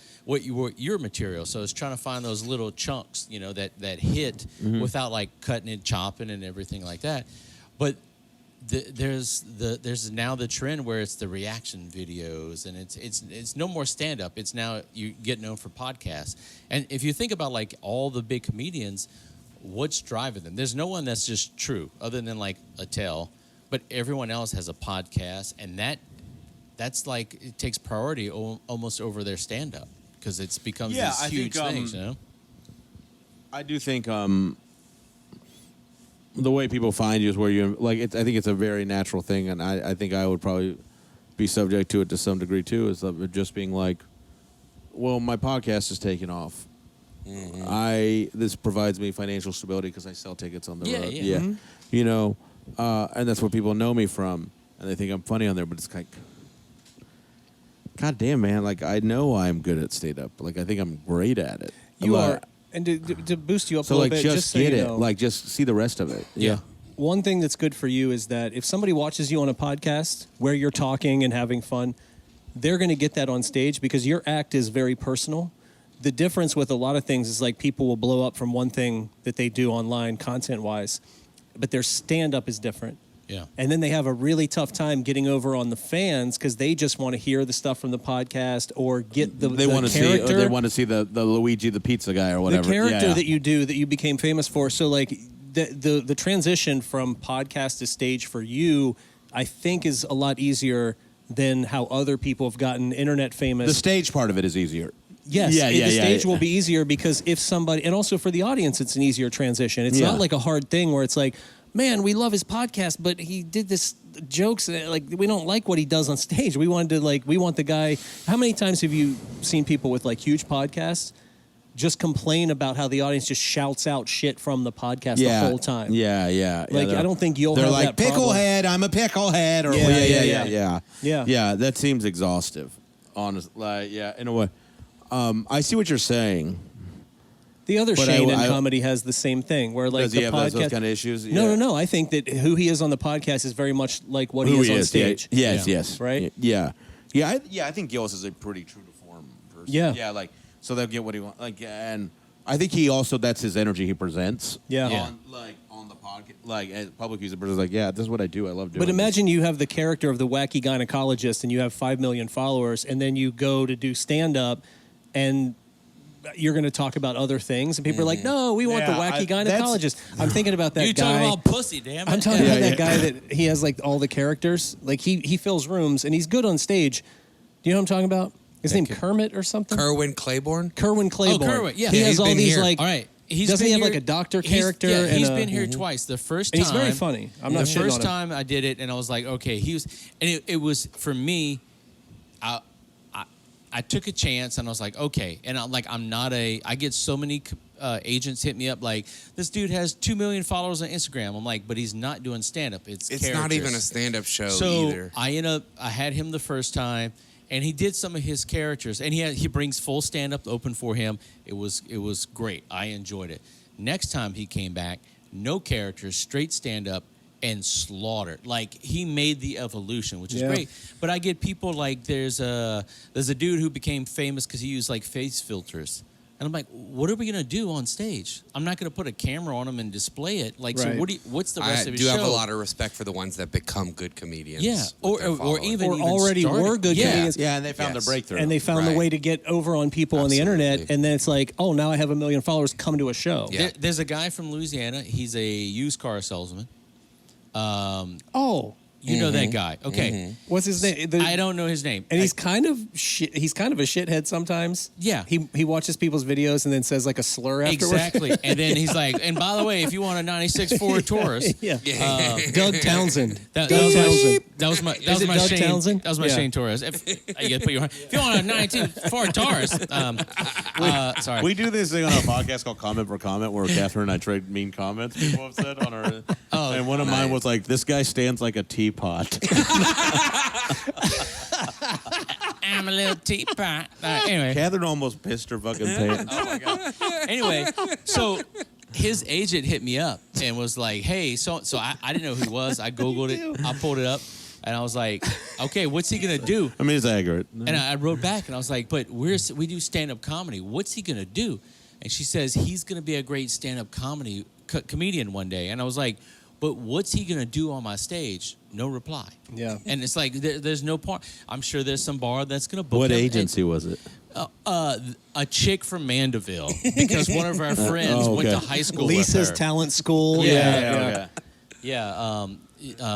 your material. So it's trying to find those little chunks, you know, that hit without like cutting and chopping and everything like that. But there's now the trend where it's the reaction videos, and it's no more stand up. It's now you get known for podcasts. And if you think about like all the big comedians, what's driving them? There's no one that's just true other than like Attell, but everyone else has a podcast, and that's like it takes priority almost over their stand up because it becomes these huge things, you know. I do think the way people find you is where you like. I think it's a very natural thing, and I think I would probably be subject to it to some degree too. Is of just being like, well, my podcast is taking off. This provides me financial stability because I sell tickets on the road. Yeah. You know, and that's what people know me from, and they think I'm funny on there. But it's like, God damn, man! Like I know I'm good at stand up. Like I think I'm great at it. You are. And to boost you up So a little like bit, just so get you it. know, Like just see the rest of it. Yeah. one thing that's good for you is that if somebody watches you on a podcast where you're talking and having fun, they're going to get that on stage because your act is very personal. The difference with a lot of things is like people will blow up from one thing that they do online content-wise, but their stand-up is different. Yeah. And then they have a really tough time getting over on the fans because they just want to hear the stuff from the podcast or get the want to character. see. Or they want to see the Luigi the pizza guy or whatever. The character Yeah. that you do that you became famous for. So like the transition from podcast to stage for you, I think is a lot easier than how other people have gotten internet famous. The stage part of it is easier. Yes, the stage will be easier because if somebody, and also for the audience, it's an easier transition. It's not like a hard thing where it's like, man, we love his podcast, but he did this jokes like we don't like what he does on stage. We want the guy. How many times have you seen people with like huge podcasts just complain about how the audience just shouts out shit from the podcast the whole time? Yeah. Like I don't think you'll They're have like that problem. picklehead. I'm a picklehead. Or yeah. That seems exhaustive. Honest, like in a way. I see what you're saying. The other But Shane in I- comedy has the same thing where like Does the he have podcast. those kind of issues? No. I think that who he is on the podcast is very much like what Who he is on stage. Yes. Right? Yeah. I think Gillis is a pretty true to form person. Yeah. Yeah. Like so they'll get what he wants. Like and I think he also that's his energy he presents. Yeah. On the podcast, like as public user, but it's like this is what I do. I love doing. But imagine you have the character of the wacky gynecologist and you have 5 million followers, and then you go to do stand up and you're going to talk about other things, and people are like, "No, we want the wacky gynecologist." I'm thinking about that You guy. talking about pussy, damn it. I'm talking about that guy that he has like all the characters. Like he fills rooms and he's good on stage. Do you know what I'm talking about? His name Kermit or something? Kerwin Claiborne. Kerwin Claiborne. Kerwin, yeah. He Yeah, has he's all been these here. like. All right. Doesn't he have like a doctor character? He's and been here twice. The first and time. he's very funny. I'm not The shitting first on him. time I did it, and I was like, okay, it was for me. I took a chance, and I was like, okay, and I get so many agents hit me up like, this dude has 2 million followers on Instagram. I'm like, but he's not doing stand up. It's It's not even a stand-up show either. I had him the first time, and he did some of his characters, and he brings full stand up open for him. It was great. I enjoyed it. Next time he came back, no characters, straight stand up, and slaughtered. Like he made the evolution, which is great. But I get people like there's a dude who became famous because he used like face filters. And I'm like, what are we gonna do on stage? I'm not gonna put a camera on him and display it. Like, so what's the rest I of his do show? have a lot of respect for the ones that become good comedians. Yeah, or even already started. were good comedians. Yeah, and they found their breakthrough. And they found the way to get over on people on the internet, and then it's like, oh, now I have 1 million followers. Come to a show. Yeah. There's a guy from Louisiana. He's a used car salesman. Oh, You know that guy. Okay. what's his name? I don't know his name. And he's kind of he's kind of a shithead sometimes. Yeah. He watches people's videos and then says like a slur afterwards. Exactly. And then he's like, and by the way, if you want a 96 Ford Taurus, Doug Townsend. that was my Is it my Doug Shane. Townsend? That was my Yeah. Shane Torres. If you want a 92 Ford Taurus, sorry. We do this thing on our podcast called Comment for Comment, where Catherine and I trade mean comments people have said on our. And one of mine was like, "This guy stands like a teapot." I'm a little teapot. Anyway. Catherine almost pissed her fucking pants. Oh my god. Anyway, so his agent hit me up and was like, "Hey, so I didn't know who he was. I googled it. I pulled it up, and I was like, okay, what's he gonna do?" I mean, it's accurate. And I wrote back and I was like, "But we do stand up comedy. What's he gonna do?" And she says he's gonna be a great stand up comedy comedian one day. And I was like, "But what's he gonna do on my stage?" No reply. Yeah. And it's like there's no part. I'm sure there's some bar that's gonna book What him. agency was it? A chick from Mandeville, because one of our friends went to high school Lisa's with her. talent school. Yeah,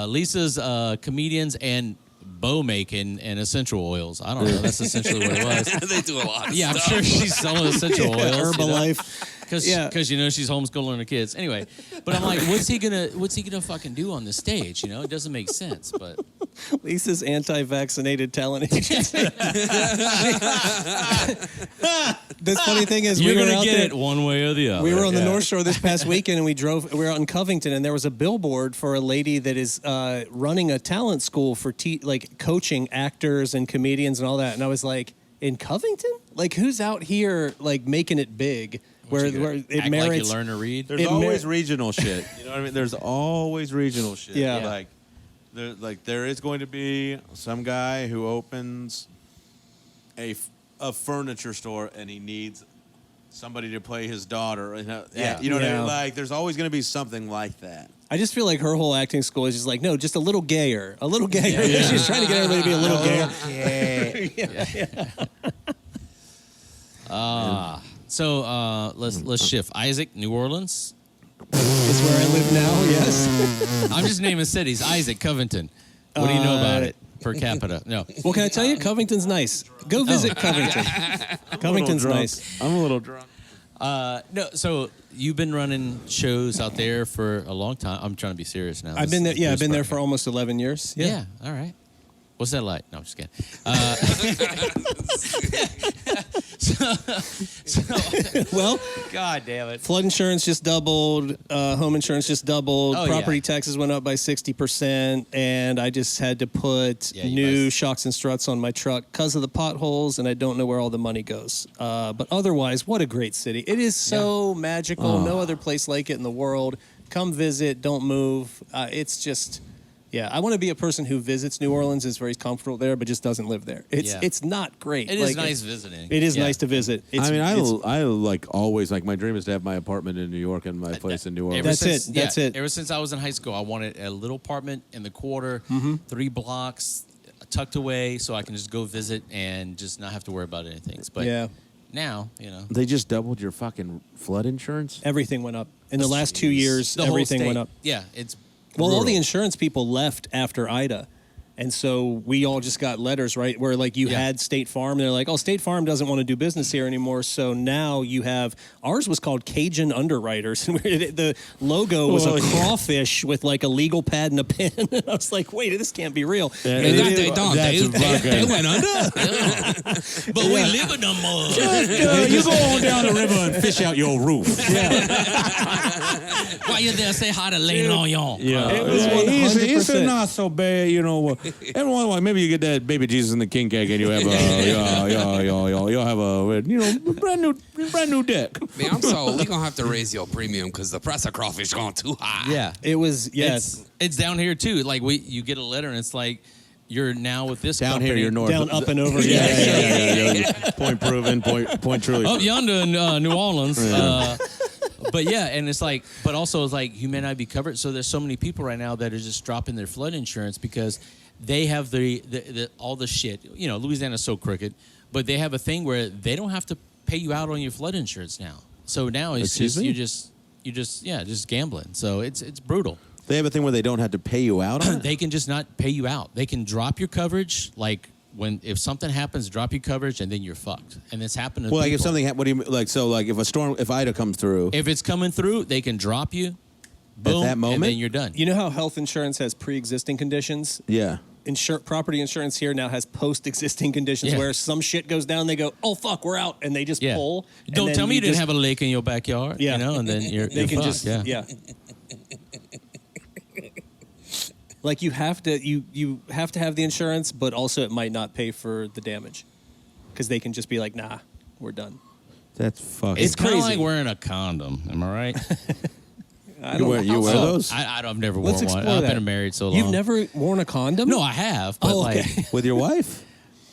Lisa's comedians and bow making and essential oils. I don't know. That's essentially what it was. They do a lot of Yeah, I'm stuff. sure she's selling essential oils. Herbalife. Because you know she's homeschooling her kids. Anyway, but I'm like, what's he gonna fucking do on the stage? You know, it doesn't make sense. But Lisa's anti-vaccinated talent agency. The funny thing is, you're we were gonna out get there. it one way or the other. We were on the North Shore this past weekend, and we were out in Covington, and there was a billboard for a lady that is running a talent school for like coaching actors and comedians and all that. And I was like, in Covington? Like, who's out here like making it big? Where it Act merits. like you learn to read. There's always regional shit. You know what I mean? There's always regional shit. Yeah. There is going to be some guy who opens a furniture store and he needs somebody to play his daughter. You know what I mean? Like, there's always going to be something like that. I just feel like her whole acting school is just like, no, just a little gayer. A little gayer. Yeah. She's trying to get everybody to be a little gayer. So let's shift. Isaac, New Orleans. Is where I live now, yes. I'm just naming cities. Isaac, Covington. What do you know about it per capita? No. Well, can I tell you? Covington's nice. Go visit Covington. Covington's nice. I'm a little drunk. No, so you've been running shows out there for a long time. I'm trying to be serious now. I've been there. Yeah, I've been there for almost 11 years. Yeah. All right. What's that like? No, I'm just kidding. Well, God damn it. flood insurance just doubled. Home insurance just doubled. Property taxes went up by 60%. And I just had to put new shocks and struts on my truck because of the potholes. And I don't know where all the money goes. But otherwise, what a great city. It is so magical. No other place like it in the world. Come visit. Don't move. It's just... Yeah, I want to be a person who visits New Orleans, is very comfortable there, but just doesn't live there. It's not great. It is nice visiting. It is nice to visit. I like always, like, my dream is to have my apartment in New York and my place in New Orleans. That's it. Ever since I was in high school, I wanted a little apartment in the quarter, 3 blocks, tucked away, so I can just go visit and just not have to worry about anything. But now, They just doubled your fucking flood insurance? Everything went up. In the last 2 years, everything went up. Yeah, it's Well, brutal. all the insurance people left after Ida. And so we all just got letters, right, where like you had State Farm. And they're like, oh, State Farm doesn't want to do business here anymore. So now you have, ours was called Cajun Underwriters. And the logo was a crawfish with like a legal pad and a pen. And I was like, wait, this can't be real. They went under. But we live in the mud. You go on down the river and fish out your roof. While you're there, say hi to Leonard. Yeah, it was 100%. It's not so bad, Everyone, maybe you get that baby Jesus and the king cake, and you have you'll have a brand new deck. Man, I'm sorry. We're gonna have to raise your premium because the price of crawfish gone too high. Yeah, it was. It's down here too. Like you get a letter and it's like you're now with this down company. here. You're north. Down, up, and over. Point proven. Point truly. Up yonder in New Orleans. But and it's like, but also it's like you may not be covered. So there's so many people right now that are just dropping their flood insurance because they have the all the shit. Louisiana's so crooked, but they have a thing where they don't have to pay you out on your flood insurance now. So now it's just gambling. So it's brutal. They have a thing where they don't have to pay you out on it? They can just not pay you out. They can drop your coverage, like if something happens, drop your coverage, and then you're fucked. And it's happened to people. Like if something, what do you like? So like if Ida comes through, if it's coming through, they can drop you. Boom, at that moment, and then you're done. You know how health insurance has pre-existing conditions? Yeah. Property insurance here now has post-existing conditions where some shit goes down, they go, oh, fuck, we're out, and they just pull. Don't tell me you didn't have a lake in your backyard, and then you're fucked. Like you have to have the insurance, but also it might not pay for the damage because they can just be like, nah, we're done. That's fucking. It's kind of like wearing a condom. Am I right? You wear those? I've never worn one. I've been married so long. You've never worn a condom? No, I have. But like with your wife?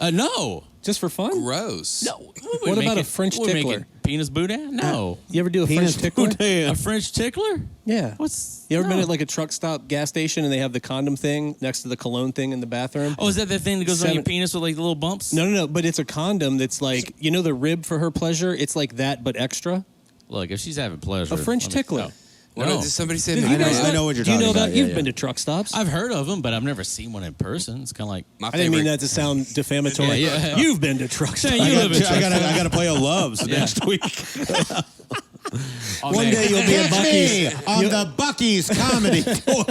No. Just for fun? Gross. No. What about a French tickler? Penis boudin? No. You ever do a French tickler? A French tickler? Yeah. You ever been at like a truck stop gas station and they have the condom thing next to the cologne thing in the bathroom? Oh, is that the thing that goes on your penis with like the little bumps? No. But it's a condom that's like, the rib for her pleasure? It's like that, but extra. Look, if she's having pleasure. A French tickler. Did somebody say? I know what you're talking about. You've been to truck stops. I've heard of them, but I've never seen one in person. It's kind of like I didn't mean that to sound defamatory. You've been to truck stops. I got to play a Loves next week. One day you'll be at Buc-ee's on the Buc-ee's comedy tour.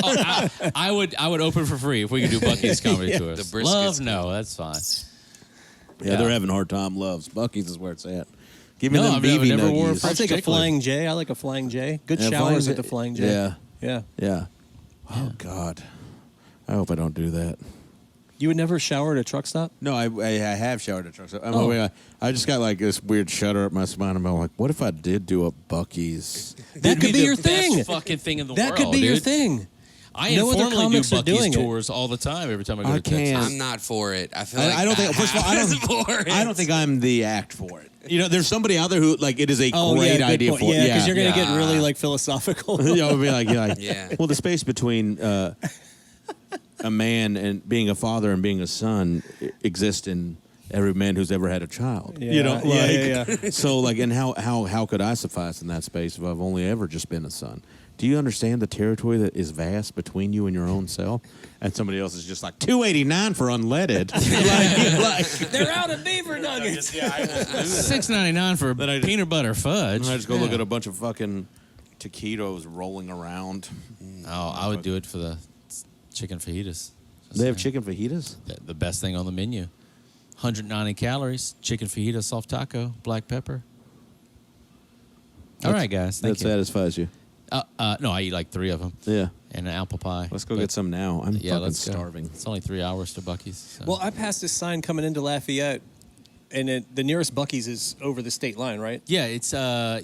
I would open for free if we could do Buc-ee's comedy tours. The Love, no, that's fine. Yeah, they're having a hard time. Loves Buc-ee's is where it's at. Give me them I've BB never wore a nuggies. I'll take a tickler. Flying J. I like a Flying J. Good showers at the Flying J. Yeah. Oh, God. I hope I don't do that. You would never shower at a truck stop? No, I have showered at a truck stop. I just got like this weird shudder up my spine. I'm like, what if I did do a Buc-ee's? That could be your thing. Best fucking thing in the That world. could be your dude. thing. I No other informally do comics are doing Buc-ee's it. tours all the time. Every time I go I to Texas. can't. I'm not for it. I feel I don't think. First of all, I don't think I'm the act for it. You know, there's somebody out there who like it is a great good idea point. for. Yeah, because you're gonna Yeah. get really like philosophical. You know, be like, Yeah. Well, the space between a man and being a father and being a son exists in every man who's ever had a child. Yeah. You know, like, Yeah. so like, and how could I suffice in that space if I've only ever just been a son? Do you understand the territory that is vast between you and your own self? And somebody else is just like $2.89 for unleaded. like, They're out of beaver nuggets. $6.99 for peanut butter fudge. I just go look at a bunch of fucking taquitos rolling around. Oh, I would do it for the chicken fajitas. They have chicken fajitas. The best thing on the menu. 190 calories, chicken fajita, soft taco, black pepper. All right, guys. Thank That you. satisfies you. No, I eat like 3 of them. Yeah. And an apple pie. Let's go But- get some now. I'm Yeah, fucking let's go. starving. It's only 3 hours to Buc-ee's. So. Well, I passed this sign coming into Lafayette, and the nearest Buc-ee's is over the state line, right? yeah, it's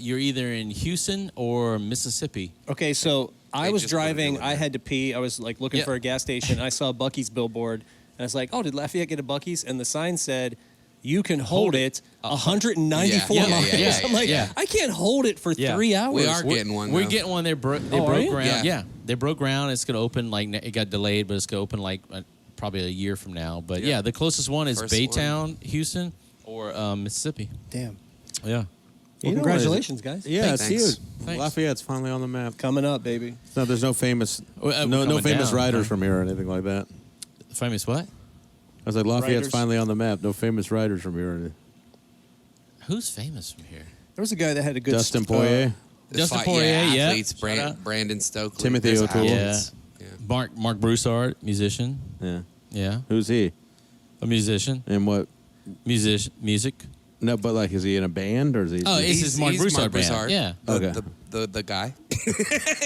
you're either in Houston or Mississippi. Okay, so I They was just put a driving. new one I there. had to pee. I was like looking Yep. for a gas station. I saw a Buc-ee's billboard, and I was like, "Oh, did Lafayette get a Buc-ee's?" And the sign said, "You can hold it 194 Yeah, miles." yeah, I'm like, yeah. I can't hold it for Yeah. 3 hours. We are getting one. We're though. getting one. They broke are you? ground. Yeah. Yeah, they broke ground. It's going to open like it got delayed, but it's going to open like probably a year from now. But Yeah. yeah, the closest one is First Baytown, Houston, or Mississippi. Damn. Yeah. You Well, know what congratulations, guys. Yeah, it's Thanks. huge. Thanks. Lafayette's finally on the map. Coming up, baby. No, there's no famous, Well, no coming famous down, writers huh? from here or anything like that. Famous what? I was like, Lafayette's Writers. finally on the map. No famous writers from here. Who's famous from here? There was a guy that had a good Dustin Poirier, The Justin fight- Poirier, yeah. athletes, Shout out. Brandon Stokely, Timothy There's O'Toole. athletes. Yeah. Mark Broussard, musician. yeah. Yeah, Who's he? a musician. And what? Music. No, but like, is he in a band or is he? Oh, it's his Marc Broussard band. Broussard. Yeah. Okay. The guy.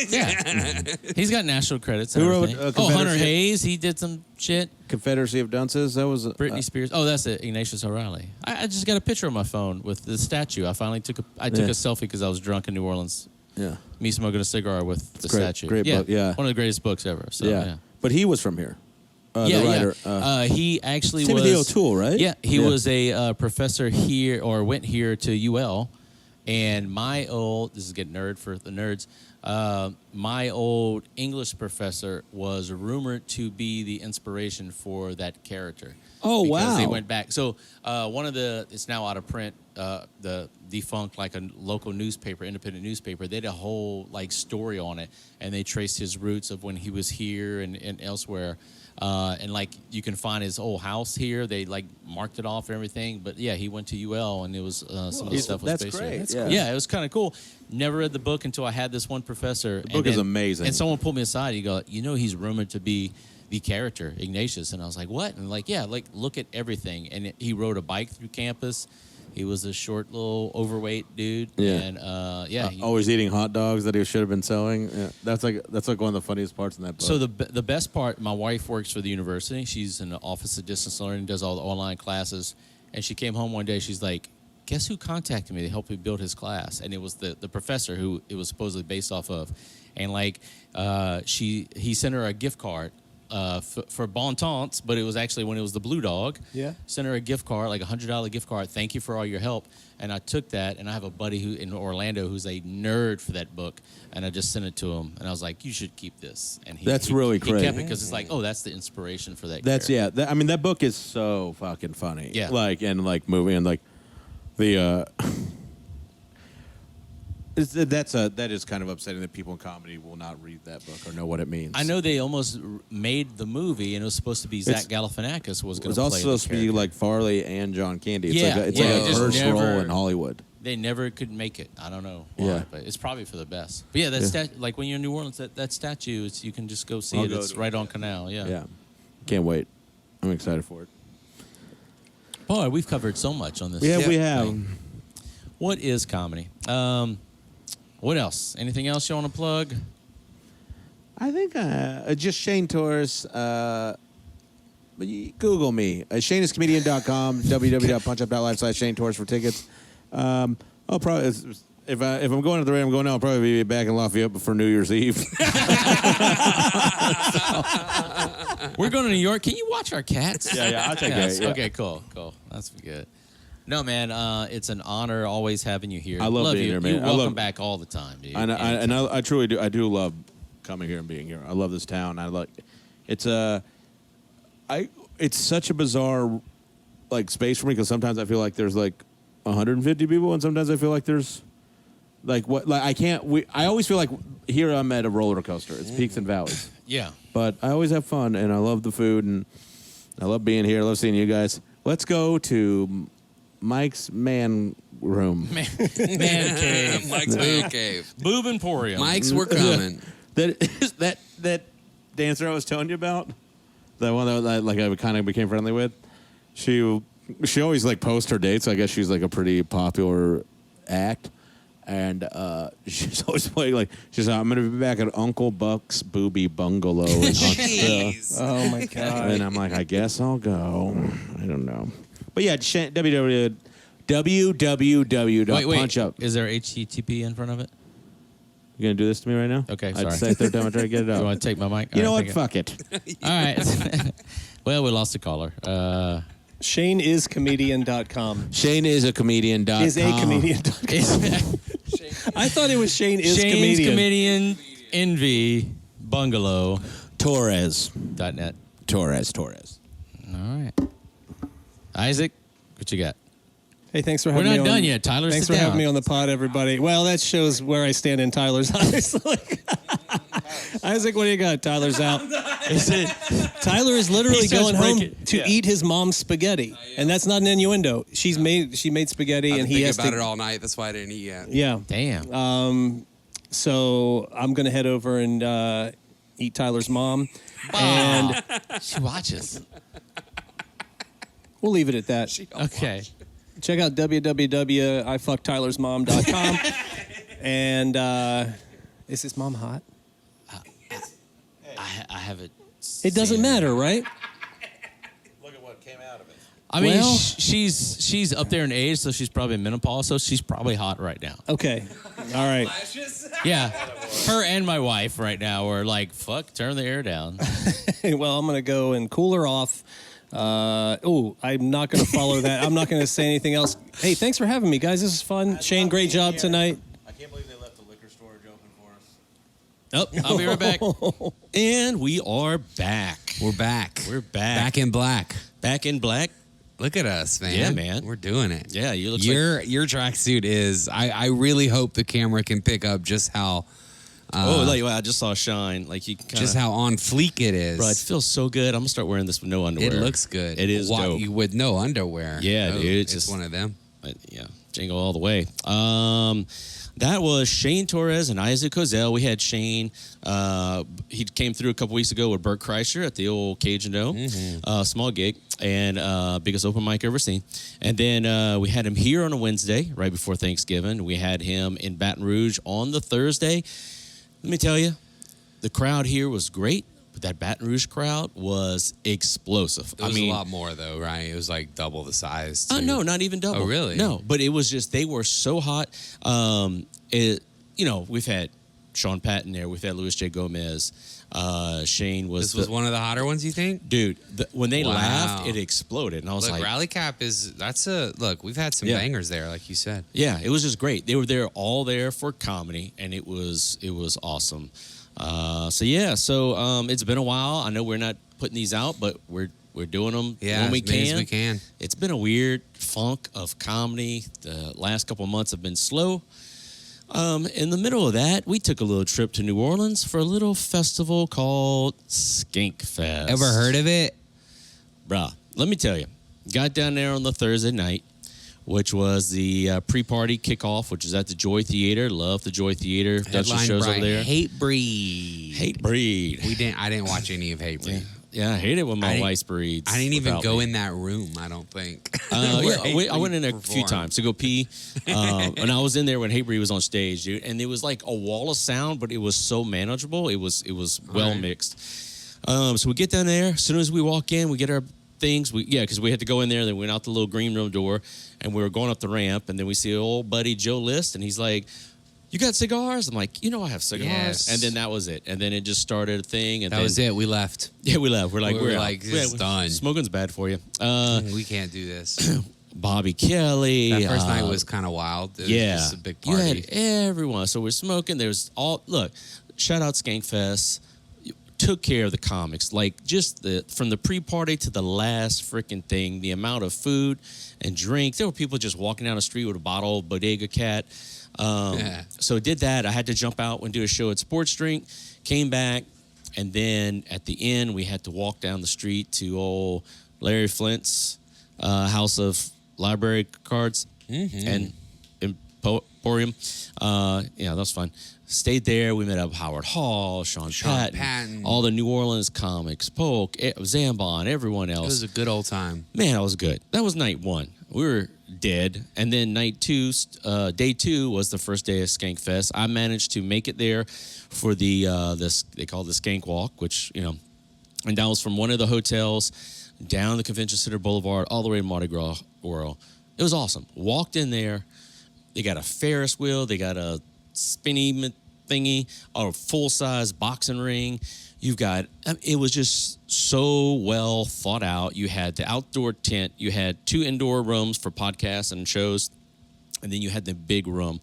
Yeah. He's got national credits. Who And wrote, everything. Confederate Hunter shit? Hayes. He did some shit. Confederacy of Dunces. That was Britney Spears. Oh, that's it. Ignatius O'Reilly. I just got a picture on my phone with the statue. I finally took a Yeah. selfie because I was drunk in New Orleans. Yeah. Me smoking a cigar with the great- statue. great book, yeah. One of the greatest books ever. So, yeah. But he was from here. Yeah, the writer. yeah. He actually Timothy was O'Toole, right? Yeah, he was a professor here, or went here to UL. And my old, this is getting nerd for the nerds. My old English professor was rumored to be the inspiration for that character. Oh, because They wow. went back. So one of it's now out of print. The defunct, like a local newspaper, independent newspaper, they had a whole like story on it, and they traced his roots of when he was here and elsewhere. And like you can find his old house here. They like marked it off and everything. But yeah, he went to UL, and it was some of the stuff was That's based great. here. That's cool. Yeah, it was kind of cool. Never read the book until I had this one professor. The book is amazing. And someone pulled me aside. He go, he's rumored to be the character Ignatius, and I was like, what? And like, yeah, like look at everything. And he rode a bike through campus. He was a short, little, overweight dude. Yeah. And yeah. Always eating hot dogs that he should have been selling. Yeah. That's like one of the funniest parts in that book. So the best part, my wife works for the university. She's in the Office of Distance Learning, does all the online classes. And she came home one day. She's like, guess who contacted me to help me build his class? And it was the professor who it was supposedly based off of. And like he sent her a gift card for Bon Tants, but it was actually when it was the Blue Dog. Yeah. Sent her a gift card, like $100 gift card. Thank you for all your help. And I took that, and I have a buddy who in Orlando who's a nerd for that book, and I just sent it to him, and I was like, you should keep this. And That's really He great. kept it because it's like, oh, that's the inspiration for that. That's character. I mean, that book is so fucking funny. Yeah. Like movie and like the. That is kind of upsetting that people in comedy will not read that book or know what it means. I know they almost made the movie, and it was supposed to be Zach Galifianakis was It going was to play also the supposed to be character. like Farley and John Candy. It's Yeah, like it's yeah, like it a just first role never- in Hollywood. They never could make it. I don't know why, Yeah. but it's probably for the best. But yeah, that like when you're in New Orleans, that statue, you can just go see I'll it. go It's to right it, on Canal. Yeah. Yeah, can't wait. I'm excited for it. Boy, we've covered so much on this. Yeah, we have. thing. What is comedy? What else? Anything else you want to plug? I think just ShaneTorres. But Google me. ShaneIsComedian.com, www.punchup.live/ShaneTorres for tickets. I'll probably if I'm going to the rate I'm going now, I'll probably be back in Lafayette before New Year's Eve. We're going to New York. Can you watch our cats? Yeah, I'll take it. Yeah. Okay, cool. That's good. No, man, it's an honor always having you here. I love being you. here, man. You're welcome back all the time, dude. I truly do. I do love coming here and being here. I love this town. It's such a bizarre like space for me because sometimes I feel like there's like 150 people, and sometimes I feel like there's like what like I can't. I always feel like here I'm at a roller coaster. It's peaks and valleys. Yeah, but I always have fun, and I love the food, and I love being here. I love seeing you guys. Let's go to Mike's man room. Man cave. Mike's man cave. Boob Emporium. Mike's, we're coming. that dancer I was telling you about, that one that like I kind of became friendly with. She always like posts her dates. So I guess she's like a pretty popular act, and she's always playing like she's like, I'm gonna be back at Uncle Buck's Booby Bungalow in Huntsville. Oh my god! And I'm like, I guess I'll go. I don't know. But yeah, www. Punch up. Is there HTTP in front of it? You gonna do this to me right now? Okay, I'd sorry. say third time I try to get it out. You want to take my mic? You know All what? right, Fuck it. All right. Well, we lost a caller. ShaneIsComedian.com. Shane is a comedian.com. Is a comedian.com. I thought it was Shane is Shane's comedian. Envy Bungalow Torres.net. Torres. All right. Isaac, what you got? Hey, thanks for We're having me not on. done yet. Tyler, Thanks sit for down. having me on the pod, everybody. Well, that shows where I stand in Tyler's eyes. Isaac, what do you got? Tyler's out. Tyler is literally He starts going home breaking- to eat his mom's spaghetti, and that's not an innuendo. She made spaghetti, I've and been he thinking has about to. it all night. That's why I didn't eat yet. Yeah. Damn. So I'm gonna head over and eat Tyler's mom, and She watches. we'll leave it at that. Okay. Check out www.ifucktylersmom.com. And is his mom hot? I haven't. It doesn't seen her. matter, right? Look at what came out of it. I mean, Well- she's up there in age, so she's probably in menopause, so she's probably hot right now. Okay. All right. Yeah. Her and my wife right now are like, fuck, turn the air down. Well, I'm going to go and cool her off. I'm not going to follow that. I'm not going to say anything else. Hey, thanks for having me, guys. This is fun. Shane, great job tonight. I can't believe they left the liquor storage open for us. Oh, I'll be right back. And we are back. We're back. We're back. Back in black. Back in black. Look at us, man. Yeah, man. We're doing it. Yeah, you look Your tracksuit is. I really hope the camera can pick up just how. I just saw Shine. Like you kinda, Just how on fleek it is. Bro, it feels so good. I'm gonna start wearing this with no underwear. It looks good. It is dope. With no underwear. Yeah, Oh, dude, it's It's just- one of them. But, yeah, jingle all the way. That was ShaneTorres and Isaac Kozell. We had Shane. He came through a couple weeks ago with Bert Kreischer at the old Cajun Dome, small gig, and biggest open mic ever seen. And then we had him here on a Wednesday, right before Thanksgiving. We had him in Baton Rouge on the Thursday. Let me tell you, the crowd here was great, but that Baton Rouge crowd was explosive. It was a lot more though, right? It was like double the size. Too. No, not even double. Oh, really? No, but it was just they were so hot. We've had Sean Patton there. We've had Louis J. Gomez. Shane was. This was one of the hotter ones, you think? Dude, when they Wow. laughed, it exploded, and I was Look, like, Rally Cap is look. We've had some Yeah. bangers there, like you said. yeah, it was just great. They were there all there for comedy, and it was awesome. So it's been a while. I know we're not putting these out, but we're doing them Yeah, when we as many can. as we can. It's been a weird funk of comedy. The last couple of months have been slow. In the middle of that, we took a little trip to New Orleans for a little festival called Skink Fest. Ever heard of it? Bruh, let me tell you. Got down there on the Thursday night, which was the pre-party kickoff, which is at the Joy Theater. Love the Joy Theater. Does some Headlined shows by over there. Hate Breed. Hate Breed. I didn't watch any of Hate Breed. Yeah, I hate it when I my didn't- wife breeds. I didn't even without go me. in that room. I don't think. Yeah, Where Hate I went in Breed there a few performed. times to go pee, and I was in there when Hate Breed was on stage, dude. And it was like a wall of sound, but it was so manageable. It was well Right. mixed. So we get down there. As soon as we walk in, we get our things. Because we had to go in there. Then we went out the little green room door, and we were going up the ramp, and then we see old buddy Joe List, and he's like, "You got cigars?" I'm like, "I have cigars." Yes. And then that was it. And then it just started a thing. And That was it. We left. Yeah, we left. We're like, We were out. like, this is done. Smoking's bad for you. We can't do this. Bobby Kelly. That first night was kind of wild. It was just a big You party. had everyone. So we're smoking. There's look, shout out Skankfest. Took care of the comics. Like just from the pre-party to the last freaking thing, the amount of food and drink. There were people just walking down the street with a bottle of Bodega Cat. So did that. I had to jump out and do a show at Sports Drink. Came back. And then at the end, we had to walk down the street to old Larry Flint's House of Library Cards and Emporium. That was fun. Stayed there. We met up Howard Hall, Sean Patton, all the New Orleans comics, Polk, Zambon, everyone else. It was a good old time. Man, that was good. That was night one. We were dead. And then night two, day two was the first day of Skankfest. I managed to make it there for the this they call it the Skank Walk, which, and that was from one of the hotels down the Convention Center Boulevard all the way to Mardi Gras World. It was awesome. Walked in there. They got a Ferris wheel. They got a spinny thingy, a full-size boxing ring. You've got, it was just so well thought out. You had the outdoor tent. You had 2 indoor rooms for podcasts and shows. And then you had the big room,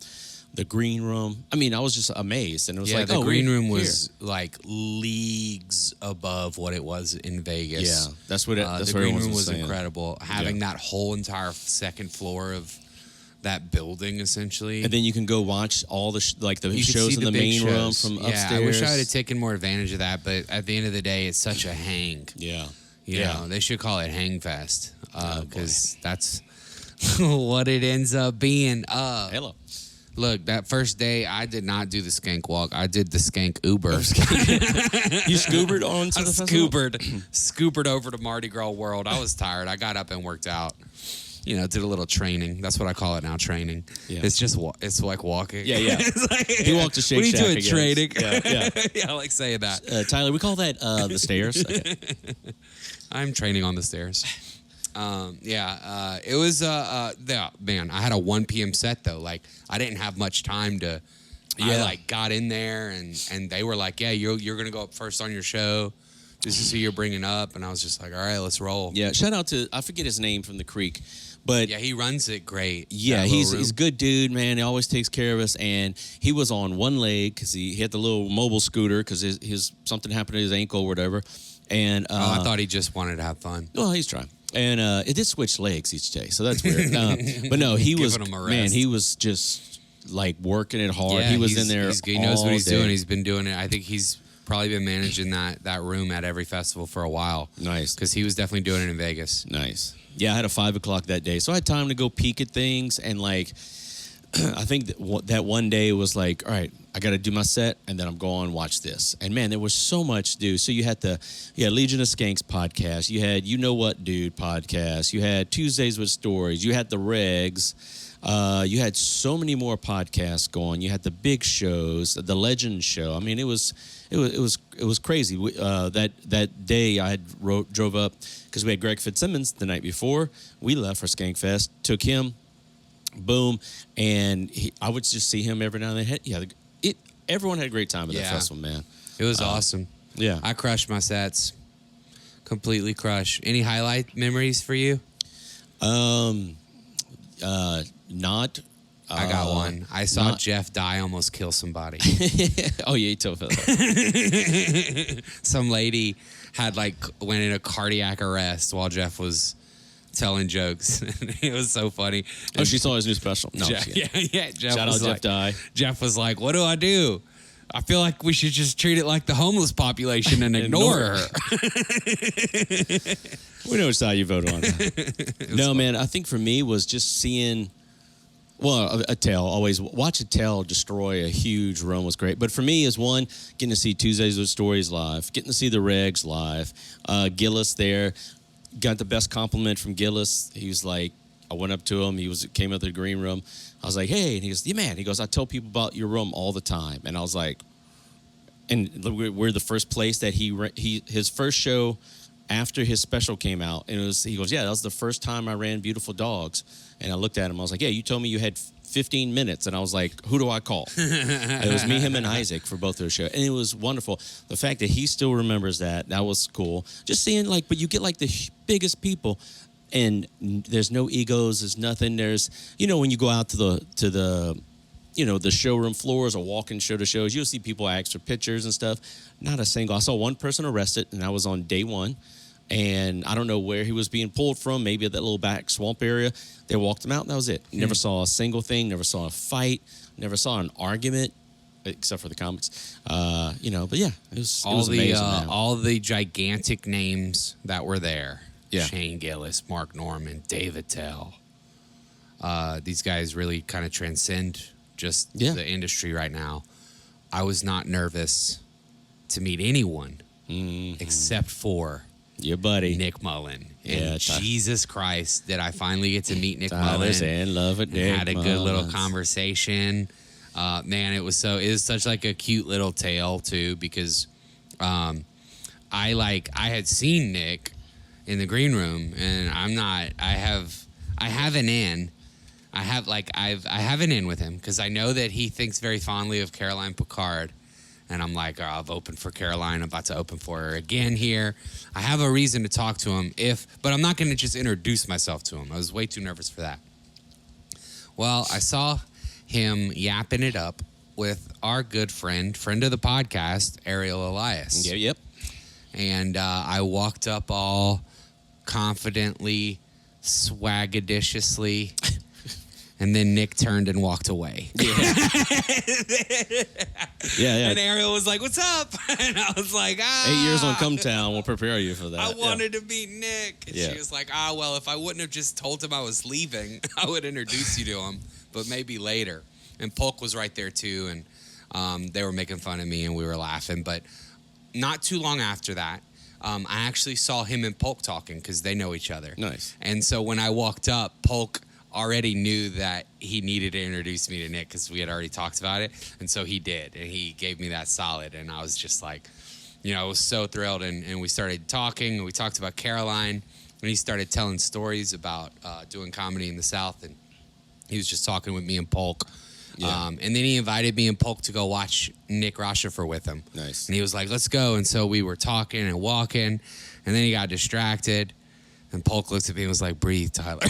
the green room. I mean, I was just amazed. And it was like, the green room was like leagues above what it was in Vegas. Yeah, that's what the green room was incredible. Having that whole entire second floor of that building, essentially. And then you can go watch all the You shows could in the big main room shows. from Yeah, upstairs. I wish I would have taken more advantage of that, but at the end of the day, it's such a hang. Yeah. You know, they should call it Hang Fest because that's what it ends up being. Hello. Look, that first day, I did not do the Skank Walk. I did the Skank Uber. You scoobered on to the festival? Scoobered over to Mardi Gras World. I was tired. I got up and worked out. Did a little training. That's what I call it now, training. Yeah. It's just, it's like walking. Yeah. It's like, He walked to Shake Shack. What are you doing, again. training? Yeah. Yeah, I like saying that. Tyler, we call that the stairs. Okay. I'm training on the stairs. It was, man, I had a 1 p.m. set, though. Like, I didn't have much time to, I, got in there, and they were like, yeah, you're going to go up first on your show. This is who you're bringing up. And I was just like, all right, let's roll. Yeah, shout out to, I forget his name from the Creek. But yeah, he runs it great. Yeah, he's a good dude, man. He always takes care of us. And he was on one leg because he had the little mobile scooter because his something happened to his ankle or whatever. And I thought he just wanted to have fun. Well, he's trying. And it did switch legs each day, so that's weird. But no, he was him a rest. man. He was just like working it hard. Yeah, he was in there. He knows what he's all day. doing. He's been doing it. I think he's probably been managing that room at every festival for a while. Nice, because he was definitely doing it in Vegas. Nice. Yeah, I had a 5 o'clock that day, so I had time to go peek at things. And like, I think that one day was like, all right, I got to do my set, and then I'm going to watch this. And man, there was so much to do. So you had Legion of Skanks podcast, you had You Know What Dude podcast, you had Tuesdays with Stories, you had the Regs, you had so many more podcasts going. You had the big shows, the Legend show. I mean, it was crazy. That day I had drove up because we had Greg Fitzsimmons the night before. We left for Skankfest, took him, boom, and I would just see him every now and then. Everyone had a great time at that festival, man. It was awesome. Yeah, I crushed my sets, completely crushed. Any highlight memories for you? Not. I got one. I saw Jeff Dye almost kill somebody. Oh yeah, you told me that. Some lady had went in a cardiac arrest while Jeff was telling jokes. It was so funny. Oh, she saw his new special. No, Jeff, yeah. Jeff shout out Jeff Dye. Jeff was like, "What do I do? I feel like we should just treat it like the homeless population and ignore her." We know which side you vote on. No, man. I think for me was just seeing. Well, Attell, always watch Attell destroy a huge room was great. But for me, is one, getting to see Tuesdays with Stories live, getting to see the Regs live, Gillis there, got the best compliment from Gillis. He was like, I went up to him, came up to the green room. I was like, hey, and he goes, yeah, man. He goes, I tell people about your room all the time. And I was like, and we're the first place that his first show after his special came out, and he goes, yeah, that was the first time I ran Beautiful Dogs. And I looked at him, I was like, yeah, you told me you had 15 minutes. And I was like, who do I call? It was me, him, and Isaac for both those shows. And it was wonderful. The fact that he still remembers that was cool. Just seeing, like, but you get, like, the biggest people, and there's no egos, there's nothing. There's, when you go out to the the showroom floors or walk-in show-to-shows, you'll see people ask for pictures and stuff. Not a single. I saw one person arrested, and that was on day one. And I don't know where he was being pulled from, maybe at that little back swamp area. They walked him out, and that was it. Never saw a single thing, never saw a fight, never saw an argument, except for the comics. But yeah, it was amazing. All the gigantic names that were there. Yeah. Shane Gillis, Mark Norman, David Tell. These guys really kind of transcend just the industry right now. I was not nervous to meet anyone except for your buddy Nick Mullen. Yeah, And Jesus Christ, did I finally get to meet Nick Tyler's Mullen? in love with Nick Had a good little Mullins. conversation. Man, it was such like a cute little tale too, because I had seen Nick in the green room, and I have an in with him because I know that he thinks very fondly of Caroline Picard. And I'm like, I've opened for Caroline. I'm about to open for her again here. I have a reason to talk to him but I'm not going to just introduce myself to him. I was way too nervous for that. Well, I saw him yapping it up with our good friend of the podcast, Ariel Elias. Yep. And I walked up all confidently, swagadiciously. And then Nick turned and walked away. Yeah. And Ariel was like, "What's up?" And I was like, 8 years on Cumtown will prepare you for that. I wanted to meet Nick. And Yeah. she was like, well, if I wouldn't have just told him I was leaving, I would introduce you to him, but maybe later. And Polk was right there too, and they were making fun of me, and we were laughing. But not too long after that, I actually saw him and Polk talking because they know each other. Nice. And so when I walked up, Polk already knew that he needed to introduce me to Nick because we had already talked about it. And so he did. And he gave me that solid. And I was just like, I was so thrilled. And we started talking. And we talked about Caroline. And he started telling stories about doing comedy in the South. And he was just talking with me and Polk. Yeah. And then he invited me and Polk to go watch Nick Rochefort with him. Nice. And he was like, let's go. And so we were talking and walking. And then he got distracted. And Polk looked at me and was like, breathe, Tyler.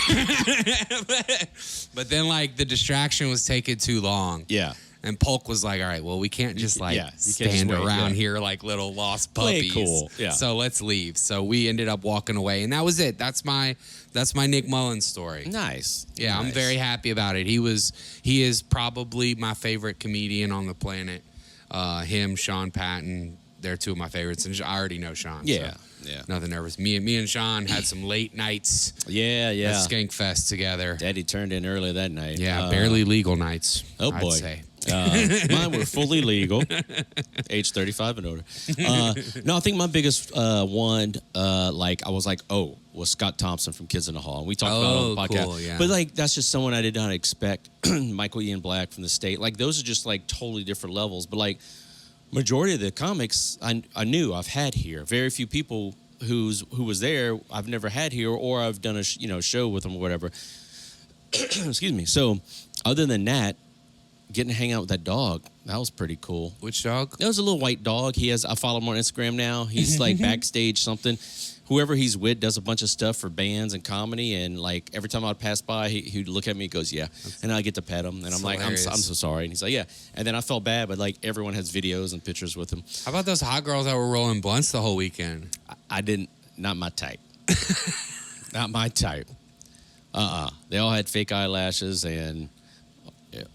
But then, the distraction was taking too long. Yeah. And Polk was like, all right, well, we can't just, stand around here like little lost Play puppies. cool. Yeah. So let's leave. So we ended up walking away. And that was it. That's my Nick Mullen story. Nice. Yeah, I'm Nice. very happy about it. He is probably my favorite comedian on the planet. Him, Sean Patton, they're two of my favorites. And I already know Sean. Yeah. So. Yeah. Nothing nervous. Me and Sean had some late nights Yeah. at Skank Fest together. Daddy turned in early that night. Yeah, barely legal nights. Oh, boy. I'd say. Mine were fully legal, age 35 and older. No, I think my biggest one, I was like, was Scott Thompson from Kids in the Hall. And we talked about it on the podcast. Cool, yeah. But, that's just someone I did not expect. Michael Ian Black from the State. Those are just, totally different levels. But, majority of the comics I knew I've had here. Very few people who was there I've never had here, or I've done a show with them or whatever. Excuse me. So other than that, getting to hang out with that dog, that was pretty cool. Which dog? That was a little white dog. I follow him on Instagram now. He's backstage something. Whoever he's with does a bunch of stuff for bands and comedy, and every time I'd pass by, he'd look at me and goes, yeah. And I get to pet him, and I'm like, I'm so sorry. And he's like, yeah. And then I felt bad, but everyone has videos and pictures with him. How about those hot girls that were rolling blunts the whole weekend? I didn't, not my type. Not my type. They all had fake eyelashes and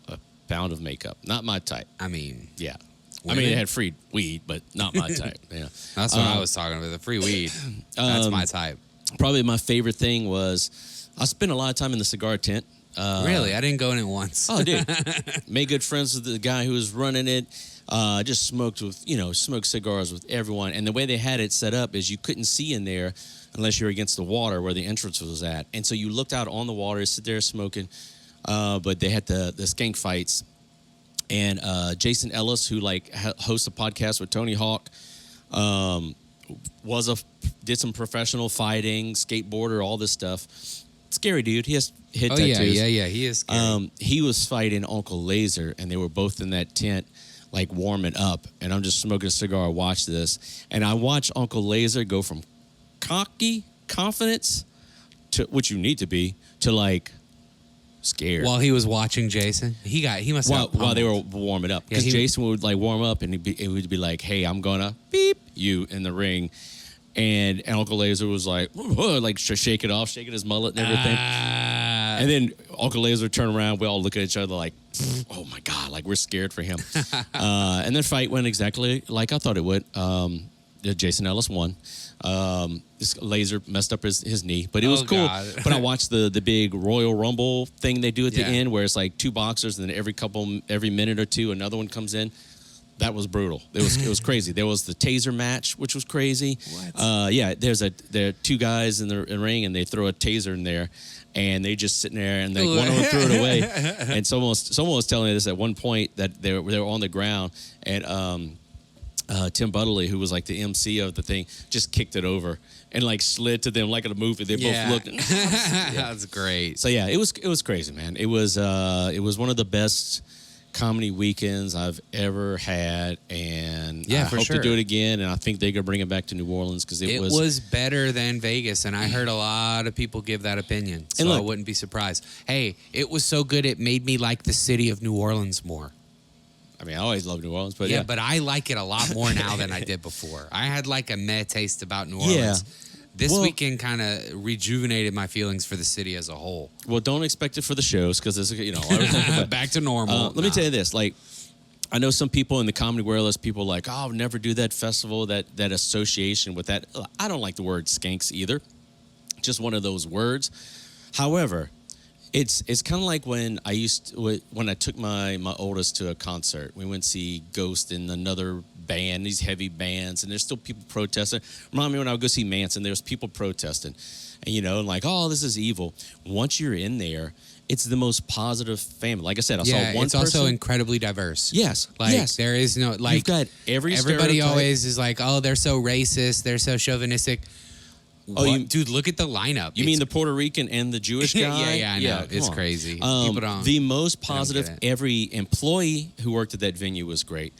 a pound of makeup. Not my type. I mean, Yeah. Women? They had free weed, but not my type. Yeah. that's what I was talking about. The free weed. That's my type. Probably my favorite thing was I spent a lot of time in the cigar tent. Really? I didn't go in it once. Oh, dude. Made good friends with the guy who was running it. Just smoked cigars with everyone. And the way they had it set up is you couldn't see in there unless you were against the water where the entrance was at. And so you looked out on the water, sit there smoking. But they had the skank fights. And Jason Ellis, who hosts a podcast with Tony Hawk, did some professional fighting, skateboarder, all this stuff. Scary dude. He has head Oh tattoos. yeah. He is. Scary. He was fighting Uncle Laser, and they were both in that tent, like warming up. And I'm just smoking a cigar. Watch this, and I watch Uncle Laser go from cocky confidence to which you need to be to like scared. While he was watching Jason, he must have while they were warming up, because Yeah, Jason would like warm up, and it would be like, "Hey, I'm gonna beep you in the ring." And Uncle Laser was like, like shake it off, shaking his mullet and everything. And then Uncle Laser would turn around. We all look at each other like, oh my God, like we're scared for him. And the fight went exactly like I thought it would. Jason Ellis won. This Laser messed up his knee, but it was cool. God. But I watched the big Royal Rumble thing they do at the Yeah. end, where it's like two boxers, and then every minute or two, another one comes in. That was brutal. It was crazy. There was the taser match, which was crazy. What? Yeah, there are two guys in the ring, and they throw a taser in there, and they just sitting there, and like one of them threw it away. And someone was telling me this at one point, that they were on the ground, and Tim Butterly, who was like the MC of the thing, just kicked it over and like slid to them like in a movie. They both looked. That's great. So yeah, it was crazy, man. It was one of the best comedy weekends I've ever had, and I for hope sure. to do it again. And I think they could bring it back to New Orleans, because It was better than Vegas, and I heard a lot of people give that opinion. So look- I wouldn't be surprised. Hey, it was so good it made me like the city of New Orleans more. I mean, I always loved New Orleans, but Yeah, yeah. but I like it a lot more now than I did before. I had like a meh taste about New Yeah. Orleans. This Well- weekend kind of rejuvenated my feelings for the city as a whole. Well, don't expect it for the shows, because it's Back to normal. Let me tell you this, like, I know some people in the comedy world, there's people like, oh, I'll never do that festival, that association with that. I don't like the word skanks either. Just one of those words. However, it's kind of like when I took my oldest to a concert. We went to see Ghost and another band, these heavy bands, and there's still people protesting. Remind me when I would go see Manson, there's people protesting, and like, oh, this is evil. Once you're in there, it's the most positive family. Like I said, I saw one it's person. also incredibly diverse. Yes, Like yes. there is no like You've got everybody everybody always is like, oh, they're so racist, they're so chauvinistic. Oh, What? Dude, look at the lineup. You mean the Puerto Rican and the Jewish guy? Yeah, I know. come It's on. crazy. People don't- The most they don't positive, get it. every employee who worked at that venue was great.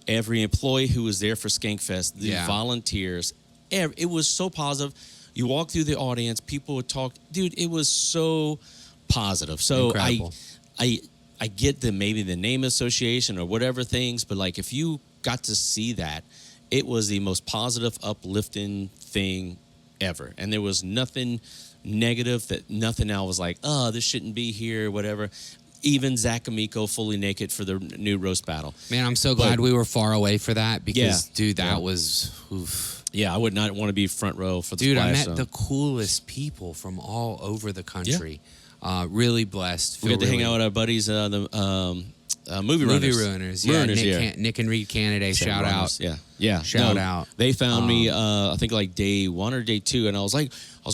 Every employee who was there for Skankfest, the Yeah. volunteers, it was so positive. You walk through the audience, people would talk. Dude, it was so positive. So Incredible. I get maybe the name association or whatever things, but like if you got to see that, it was the most positive, uplifting thing ever. And there was nothing negative, nothing I was like, oh, this shouldn't be here, whatever. Even Zach Amico fully naked for the new roast battle. Man, I'm so glad we were far away for that because, Yeah. dude, that Yeah. was. Oof. Yeah, I would not want to be front row for the Dude, I splash met zone. the coolest people from all over the country. Really blessed. We got to hang out with our buddies, the movie runners. Movie runners. Yeah, Nick and Reed Canada. Shout out. Yeah. Shout out. They found me, I think like day 1 or day 2, and I was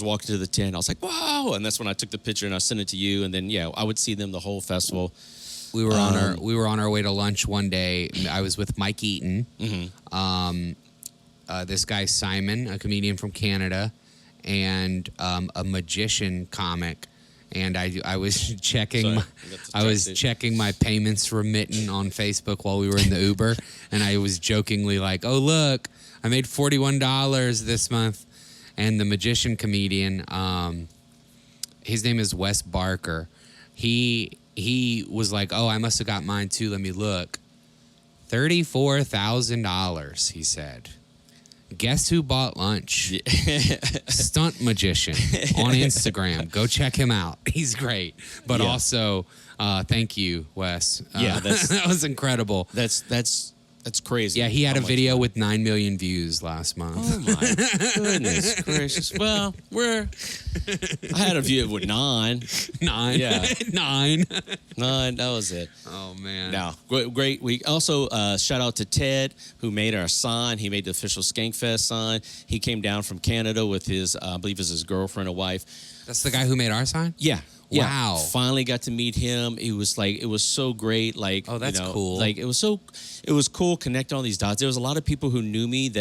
walking to the tent. I was like, wow. And that's when I took the picture and I sent it to you. And then, I would see them the whole festival. We were on our way to lunch one day. I was with Mike Eaton. This guy Simon, a comedian from Canada, and a magician comic. And I was checking Sorry, my, I got the I was tracksuit. checking my payments remitten on Facebook while we were in the Uber, and I was jokingly like, "Oh look, I made $41 this month." And the magician comedian, his name is Wes Barker. He was like, "Oh, I must have got mine too. Let me look. $34,000." He said. Guess who bought lunch? Stunt magician on Instagram. Go check him out. He's great. But Yeah. also, thank you, Wes. Yeah, that was incredible. That's crazy. Yeah, he had How a much video fun. with 9 million views last month. Oh my goodness gracious! Well, I had a view with 9. 9. Yeah. 9. 9. That was it. Oh, man. No, great week. Also, shout out to Ted, who made our sign. He made the official Skankfest sign. He came down from Canada with his, I believe, it was his girlfriend or wife. That's the guy who made our sign? Yeah. Yeah, Wow. finally got to meet him. It was so great. Like, Oh, that's cool. Like, it was cool connecting all these dots. There was a lot of people who knew me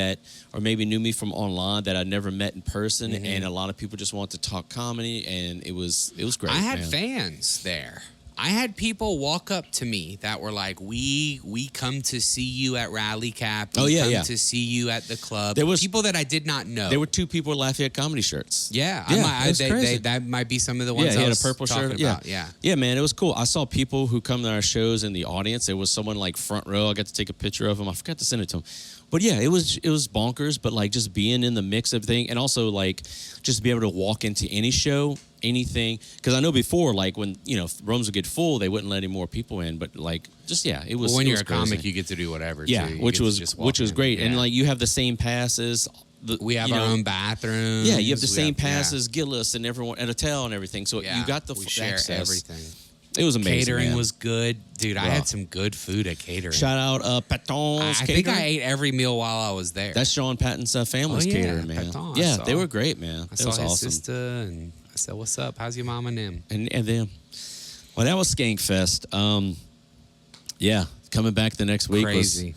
or maybe knew me from online that I'd never met in person, and a lot of people just wanted to talk comedy, and it was great. I had man. fans there. I had people walk up to me that were like, "We come to see you at Rally Cap. We come to see you at the club." There was people that I did not know. There were 2 people with Lafayette comedy shirts. Yeah, that's crazy. that might be some of the ones he I had was a purple talking shirt. about. Yeah, man, it was cool. I saw people who come to our shows in the audience. There was someone like front row. I got to take a picture of him. I forgot to send it to him. But yeah, it was bonkers. But like just being in the mix of things, and also like just be able to walk into any show, anything. Because I know before, like when rooms would get full, they wouldn't let any more people in. But like just it was. Well, when it you're was a comic, crazy. you get to do whatever. Yeah, too. which was great. And like you have the same passes. We have our own bathrooms. Yeah, you have the same yeah. passes, Gillis, and everyone at Hotel and everything. So Yeah, you got the we share access. everything. It was amazing. Catering man. was good, dude. I Bruh. had some good food at catering. Shout out Patton's I think Catering. I ate every meal while I was there. That's Sean Patton's family's Oh, yeah, catering, man. Patton, I yeah, saw. they were great, man. I It saw was his awesome. sister, and I said, "What's up? How's your mom and them?" And them. Well, that was Skankfest. Yeah, coming back the next week Crazy.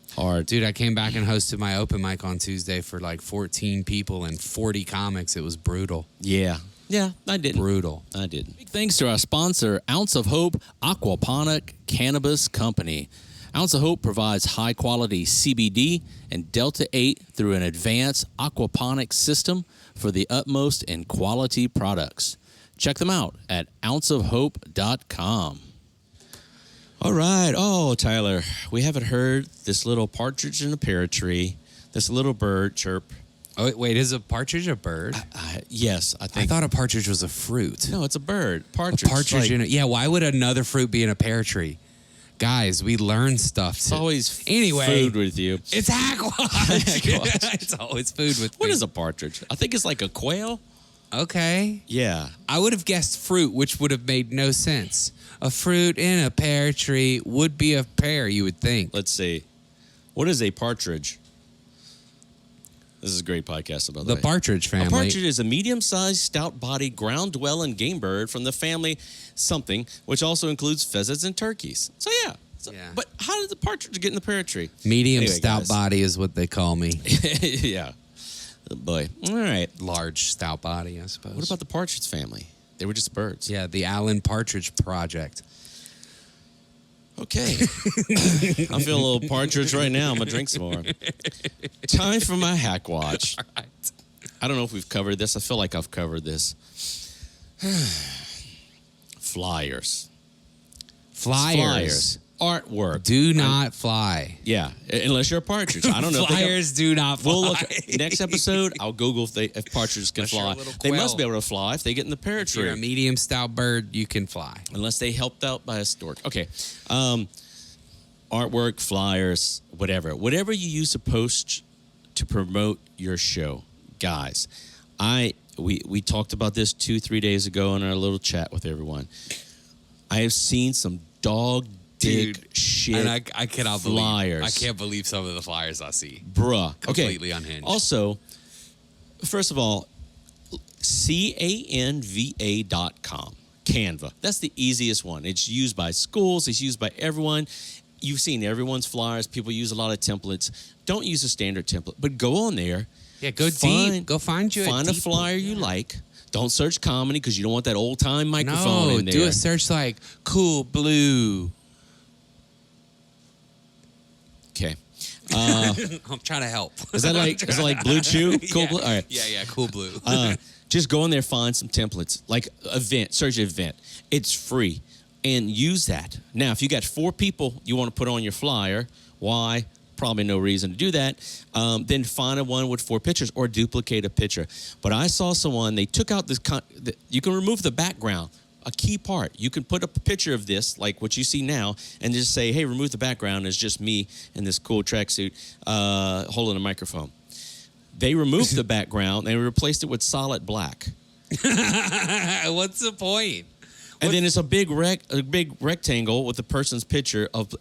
was hard. Dude, I came back and hosted my open mic on Tuesday for like 14 people and 40 comics. It was brutal. Yeah, I didn't. Brutal. I did. Big thanks to our sponsor, Ounce of Hope Aquaponic Cannabis Company. Ounce of Hope provides high-quality CBD and Delta-8 through an advanced aquaponic system for the utmost in quality products. Check them out at ounceofhope.com. All right. Oh, Tyler, we haven't heard this little partridge in a pear tree, this little bird chirp. Oh, wait, is a partridge a bird? Yes, I I think. thought a partridge was a fruit. No, it's a bird. Partridge. A partridge like, in it. Yeah, why would another fruit be in a pear tree? Guys, we learn stuff. It's always Anyway. food with you. It's hagwash. It's always food with What me. is a partridge? I think it's like a quail. Okay. Yeah. I would have guessed fruit, which would have made no sense. A fruit in a pear tree would be a pear, you would think. Let's see. What is a partridge? This is a great podcast, by the The way. partridge family. A partridge is a medium-sized, stout-bodied, ground-dwelling game bird from the family something, which also includes pheasants and turkeys. So, yeah. Yeah. But how did the partridge get in the pear tree? Medium Anyway, stout guys. body is what they call me. Yeah. Oh, boy. All right. Large stout body, I suppose. What about the partridge family? They were just birds. Yeah, the Alan Partridge Project. Okay. I'm feeling a little partridge right now. I'm going to drink some more. Time for my hack watch. All right. I don't know if we've covered this. I feel like I've covered this. Flyers. Flyers. Artwork. Do not fly. Yeah, unless you're a partridge. I don't know. Flyers do not fly. We'll look. Next episode, I'll Google if partridges can Unless you're a fly. little They quail. must be able to fly if they get in the pear If you're a tree. medium stout bird, you can fly. Unless they helped out by a stork. Okay. Artwork, flyers, whatever. Whatever you use to post to promote your show. Guys, we talked about this 2-3 days ago in our little chat with everyone. I have seen some dog dick shit And I cannot flyers. believe. I can't believe some of the flyers I see. Bruh. Completely Okay. unhinged. Also, first of all, canva.com. Canva. That's the easiest one. It's used by schools. It's used by everyone. You've seen everyone's flyers. People use a lot of templates. Don't use a standard template, but go on there. Yeah, go deep. Go find you Find a deep flyer one. you Yeah. like. Don't search comedy because you don't want that old time microphone No, in there. do a search like cool blue. Okay. I'm trying to help. Is it like Blue Chew? Cool. Yeah. Blue? All right. Yeah, cool blue. Just go in there, find some templates, like event, search event. It's free, and use that. Now, if you got 4 people you want to put on your flyer, why? Probably no reason to do that. Then find a one with 4 pictures or duplicate a picture. But I saw someone, they took out this, you can remove the background, a key part. You can put up a picture of this, like what you see now, and just say, hey, remove the background. It's just me in this cool tracksuit holding a microphone. They removed the background and replaced it with solid black. What's the point? And then it's a big rectangle with the person's picture of,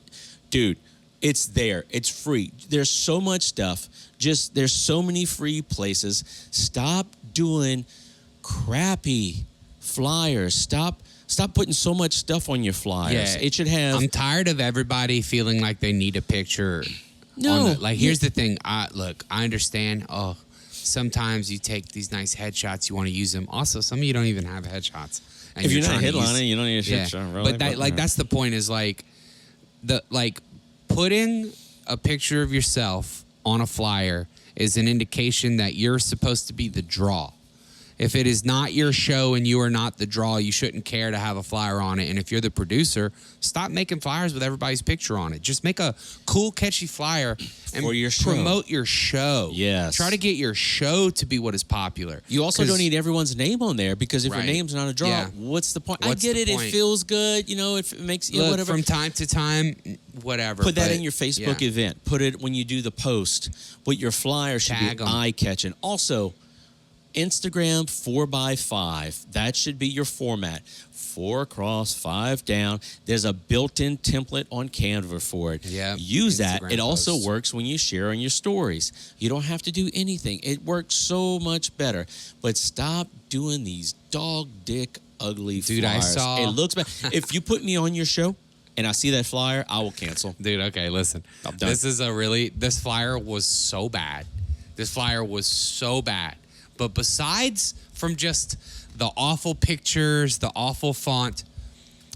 dude, it's there. It's free. There's so much stuff. There's so many free places. Stop doing crappy flyers. Stop putting so much stuff on your flyers. Yeah. It should have. I'm tired of everybody feeling like they need a picture. No. Here's the thing. I understand. Oh, sometimes you take these nice headshots. You want to use them. Also, some of you don't even have headshots. And If you're not trying to headlining, you don't need a shit shot, really. But that's the point. Is putting a picture of yourself on a flyer is an indication that you're supposed to be the draw. If it is not your show and you are not the draw, you shouldn't care to have a flyer on it. And if you're the producer, stop making flyers with everybody's picture on it. Just make a cool, catchy flyer and For your show. promote your show. Yes. Try to get your show to be what is popular. You also 'Cause- don't need everyone's name on there, because if Right. your name's not a draw, Yeah. what's the point? What's I get the it. point? It feels good. If it makes Look, whatever. from time to time, whatever. Put that but, in your Facebook yeah. event. Put it when you do the post. But your flyer should Tag be 'em. eye-catching. Also, Instagram 4x5. That should be your format. 4 across, 5 down. There's a built-in template on Canva for it. Yeah, Use that. Instagram It also posts. works when you share on your stories. You don't have to do anything. It works so much better. But stop doing these dog dick ugly Dude, I flyers. saw- It looks bad. If you put me on your show and I see that flyer, I will cancel. Dude, okay, listen. I'm done. This flyer was so bad. But besides from just the awful pictures, the awful font,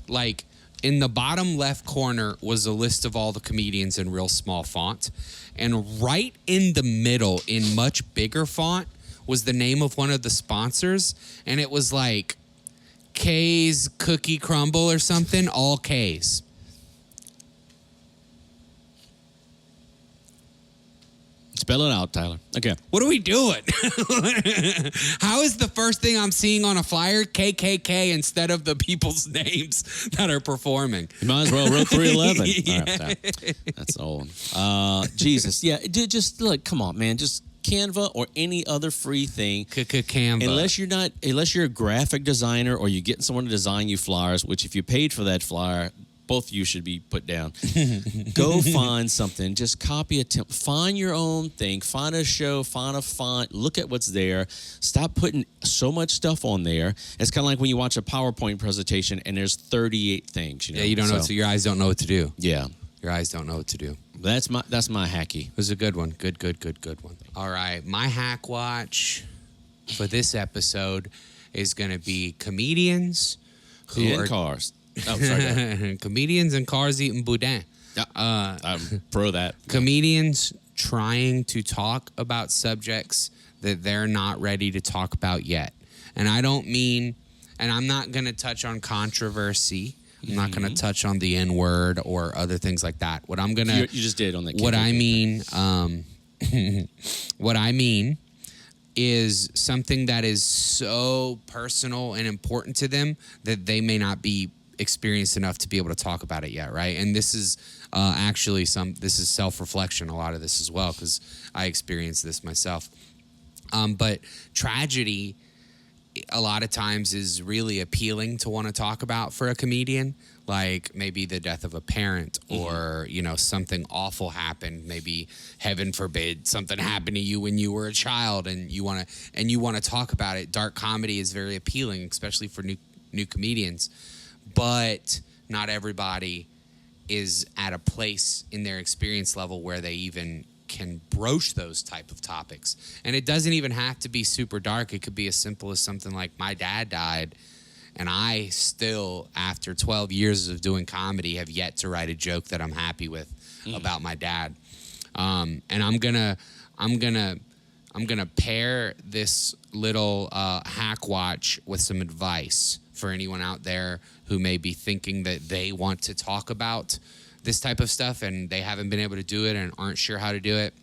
like in the bottom left corner was a list of all the comedians in real small font. And right in the middle, in much bigger font, was the name of one of the sponsors. And it was like K's Cookie Crumble or something, all K's. Spell it out, Tyler. Okay. What are we doing? How is the first thing I'm seeing on a flyer KKK instead of the people's names that are performing? You might as well wrote 311. Yeah. All right, that's old. Jesus. Yeah, dude, just look, come on, man. Just Canva or any other free thing. Canva. Unless you're a graphic designer or you're getting someone to design you flyers, which if you paid for that flyer, both of you should be put down. Go find something. Just copy a template. Find your own thing. Find a show. Find a font. Look at what's there. Stop putting so much stuff on there. It's kind of like when you watch a PowerPoint presentation and there's 38 things. Yeah, you don't know. So your eyes don't know what to do. Yeah, Your eyes don't know what to do. that's my hacky. It was a good one. Good one. All right. My hack watch for this episode is going to be comedians who In are cars. Oh, sorry. comedians in cars eating boudin. I'm pro that. Comedians trying to talk about subjects that they're not ready to talk about yet. And I don't mean, and I'm not going to touch on controversy. I'm not going to touch on the N-word or other things like that. What I'm going to... You just did on that. What I mean... what I mean is something that is so personal and important to them that they may not be experienced enough to be able to talk about it yet, right? And this is actually this is self-reflection, a lot of this as well, because I experienced this myself. But tragedy, a lot of times, is really appealing to want to talk about for a comedian. Like maybe the death of a parent, or something awful happened. Maybe, heaven forbid, something happened to you when you were a child, and you want to talk about it. Dark comedy is very appealing, especially for new comedians. But not everybody is at a place in their experience level where they even can broach those type of topics. And it doesn't even have to be super dark. It could be as simple as something like, my dad died, and I still, after 12 years of doing comedy, have yet to write a joke that I'm happy with about my dad. And I'm gonna pair this little hack watch with some advice for anyone out there who may be thinking that they want to talk about this type of stuff and they haven't been able to do it and aren't sure how to do it.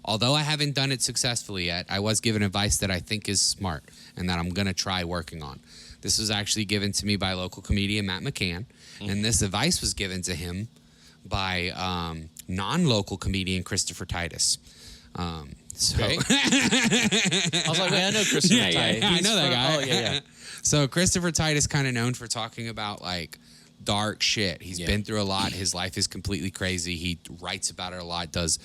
Although I haven't done it successfully yet, I was given advice that I think is smart and that I'm going to try working on. This was actually given to me by local comedian Matt McCann, and this advice was given to him by non-local comedian Christopher Titus. Okay. I was like, wait, I know Christopher Titus. I know that guy. Oh, yeah. So Christopher Titus, kind of known for talking about like dark shit. He's been through a lot. His life is completely crazy. He writes about it a lot, does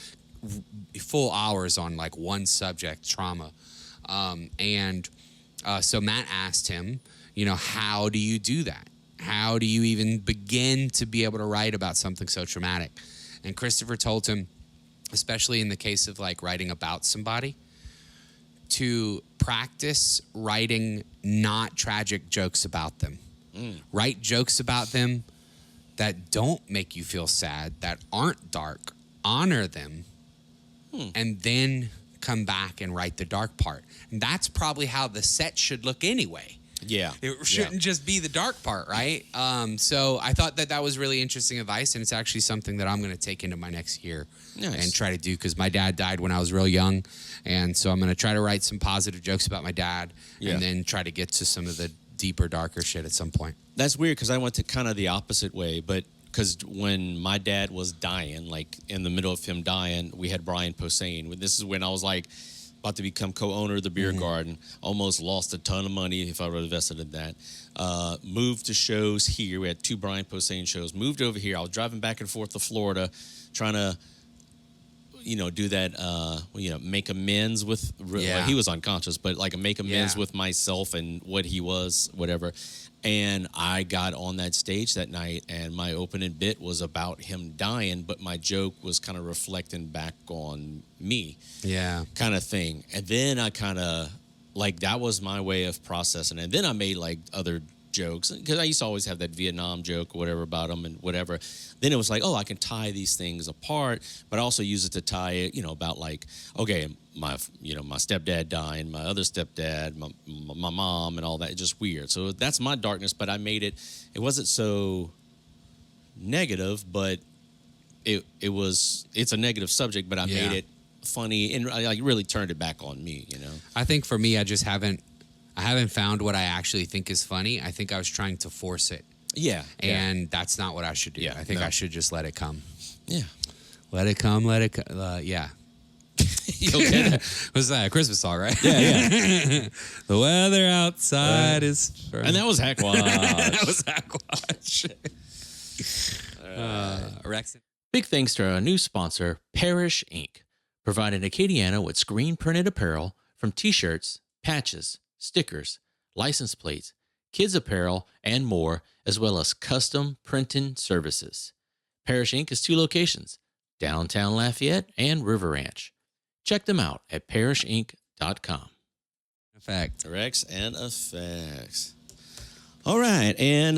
full hours on like one subject, trauma. And So Matt asked him, how do you do that? How do you even begin to be able to write about something so traumatic? And Christopher told him, especially in the case of like writing about somebody, to practice writing not tragic jokes about them. Write jokes about them that don't make you feel sad, that aren't dark. Honor them, and then come back and write the dark part. And that's probably how the set should look anyway. Yeah. It shouldn't just be the dark part, right? So I thought that was really interesting advice, and it's actually something that I'm going to take into my next year and try to do, because my dad died when I was real young, and so I'm going to try to write some positive jokes about my dad, and then try to get to some of the deeper, darker shit at some point. That's weird, because I went to kind of the opposite way, but because when my dad was dying, like in the middle of him dying, we had Brian Posehn. This is when I was like about to become co-owner of the beer garden. Almost lost a ton of money if I would have invested in that. Moved to shows here. We had 2 Brian Posehn shows. Moved over here. I was driving back and forth to Florida, trying to, do that, make amends with. Like, he was unconscious, but like make amends with myself and what he was, whatever. And I got on that stage that night, and my opening bit was about him dying, but my joke was kind of reflecting back on me. Yeah. Kind of thing. And then I kind of, like, that was my way of processing it. And then I made, like, other jokes, because I used to always have that Vietnam joke or whatever about them and whatever. Then it was like, I can tie these things apart, but I also use it to tie it, about like, okay, my stepdad dying, my other stepdad, my mom, and all that. It's just weird. So that's my darkness, but I made it wasn't so negative, but it's a negative subject, but I made it funny, and I really turned it back on me, I think for me, I haven't found what I actually think is funny. I think I was trying to force it. Yeah. And that's not what I should do. Yeah, I think I should just let it come. Yeah. Let it come, yeah. Okay. Was that a Christmas song, right? Yeah. The weather outside is... And that was Hackwatch. That was Hackwatch. Rex. Big thanks to our new sponsor, Parish Inc., providing Acadiana with screen-printed apparel from T-shirts, patches, stickers, license plates, kids apparel, and more, as well as custom printing services. Parish Inc. is 2 locations, downtown Lafayette and River Ranch. Check them out at parishinc.com. Effect. Rex and effects. All right, and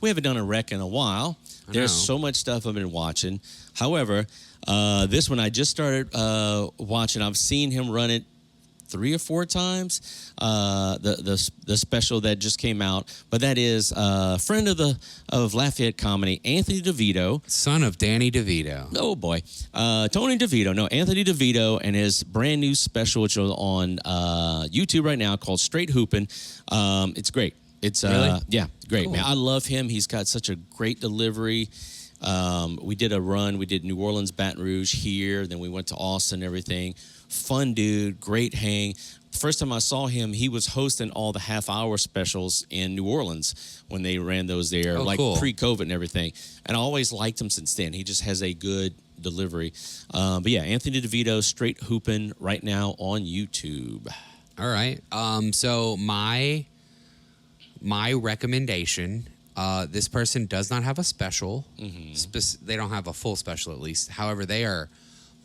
we haven't done a rec in a while. There's so much stuff I've been watching. However, this one I just started watching. I've seen him run it 3 or 4 times. The special that just came out, but that is a friend of Lafayette comedy, Anthony DeVito, son of Danny DeVito. Oh boy, Tony DeVito. No, Anthony DeVito, and his brand new special, which is on YouTube right now, called Straight Hoopin'. It's great. It's really? Yeah, great, cool. Man. I love him. He's got such a great delivery. We did a run. We did New Orleans, Baton Rouge here. Then we went to Austin, everything. Fun dude, great hang. First time I saw him, he was hosting all the half-hour specials in New Orleans when they ran those there, cool. Pre-COVID and everything. And I always liked him since then. He just has a good delivery. But yeah, Anthony DeVito, Straight Hoopin' right now on YouTube. All right. So my recommendation, this person does not have a special. Mm-hmm. They don't have a full special, at least. However, they are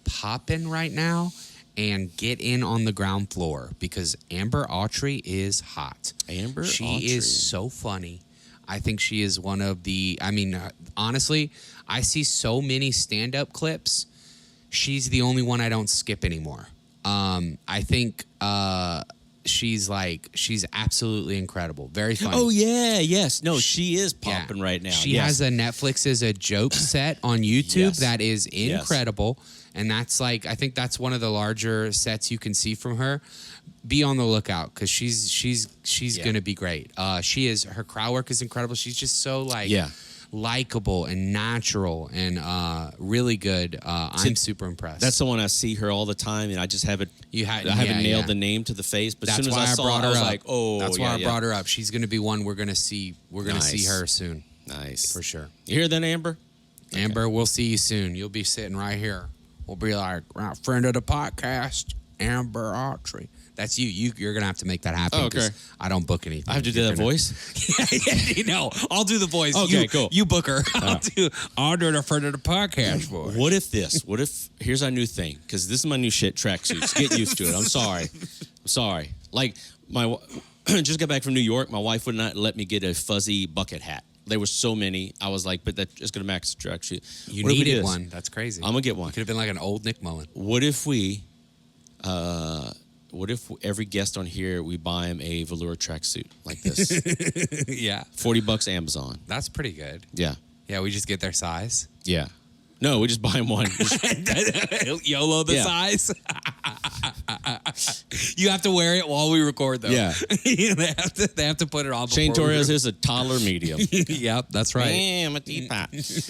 popping right now. And get in on the ground floor, because Amber Autry is hot. She is so funny. I think she is one of the... honestly, I see so many stand-up clips. She's the only one I don't skip anymore. I think she's absolutely incredible. Very funny. Oh, yeah, yes. No, she is popping right now. She has a Netflix as a joke set on YouTube that is incredible. Yes. And that's I think that's one of the larger sets you can see from her. Be on the lookout, because she's gonna be great. Her crowd work is incredible. She's just so likable and natural and really good. I'm super impressed. That's the one I see her all the time, and I just haven't. I haven't nailed the name to the face, but as soon as I saw her, I was like, oh, that's why I brought her up. She's gonna be one we're gonna see. We're gonna see her soon. Nice, for sure. You hear that, Amber? Amber, we'll see you soon. You'll be sitting right here. We'll be like, friend of the podcast, Amber Autry. That's you. You're gonna have to make that happen. Oh, okay. I don't book anything. I have to do that voice. No, I'll do the voice. Okay, cool. You book her. I'll do the front of the podcast for. What if here's our new thing, because this is my new shit, tracksuits. Get used to it. I'm sorry. Like just got back from New York. My wife would not let me get a fuzzy bucket hat. There were so many. I was like, but that's going to max the tracksuit. You needed one. That's crazy. I'm going to get one. Could have been like an old Nick Mullen. What if every guest on here, we buy him a velour tracksuit like this? Yeah. $40 Amazon. That's pretty good. Yeah. Yeah, we just get their size. Yeah. No, we just buy him one. YOLO the size. You have to wear it while we record, though. Yeah. they have to put it on. ShaneTorres is a toddler medium. Yep, that's right. I'm a teapot. Let's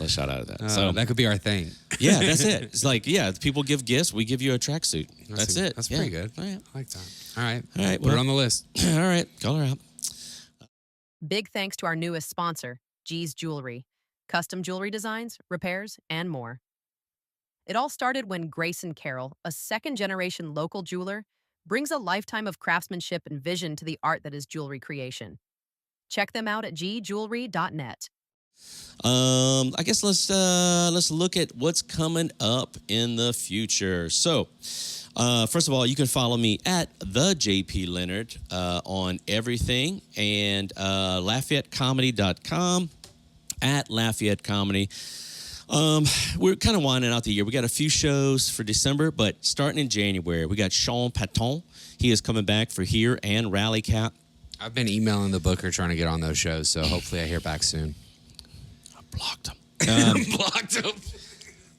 shout out of that. So that could be our thing. Yeah, that's it. It's like, people give gifts. We give you a tracksuit. That's it. That's pretty good. All right. I like that. All right. Put it on the list. All right. Call her out. Big thanks to our newest sponsor, G's Jewelry. Custom jewelry designs, repairs, and more. It all started when Grayson Carroll, a second-generation local jeweler, brings a lifetime of craftsmanship and vision to the art that is jewelry creation. Check them out at gjewelry.net. I guess let's look at what's coming up in the future. So, first of all, you can follow me at the JP Leonard on everything, and LafayetteComedy.com. At Lafayette Comedy. We're kind of winding out the year. We got a few shows for December, but starting in January, we got Sean Patton. He is coming back for Here and Rally Cap. I've been emailing the booker trying to get on those shows, so hopefully I hear back soon. I blocked him. Blocked him.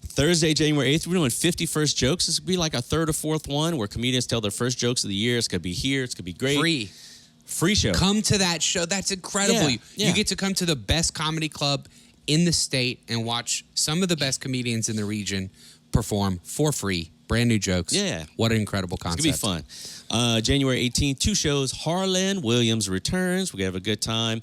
Thursday, January 8th, we're doing 50 first jokes. This could be like a third or fourth one where comedians tell their first jokes of the year. It's going to be here. It's going to be great. Free show. Come to that show. That's incredible. Yeah. You get to come to the best comedy club in the state and watch some of the best comedians in the region perform for free. Brand new jokes. Yeah. What an incredible concept. It's going to be fun. January 18th, 2 shows. Harlan Williams returns. We're going to have a good time.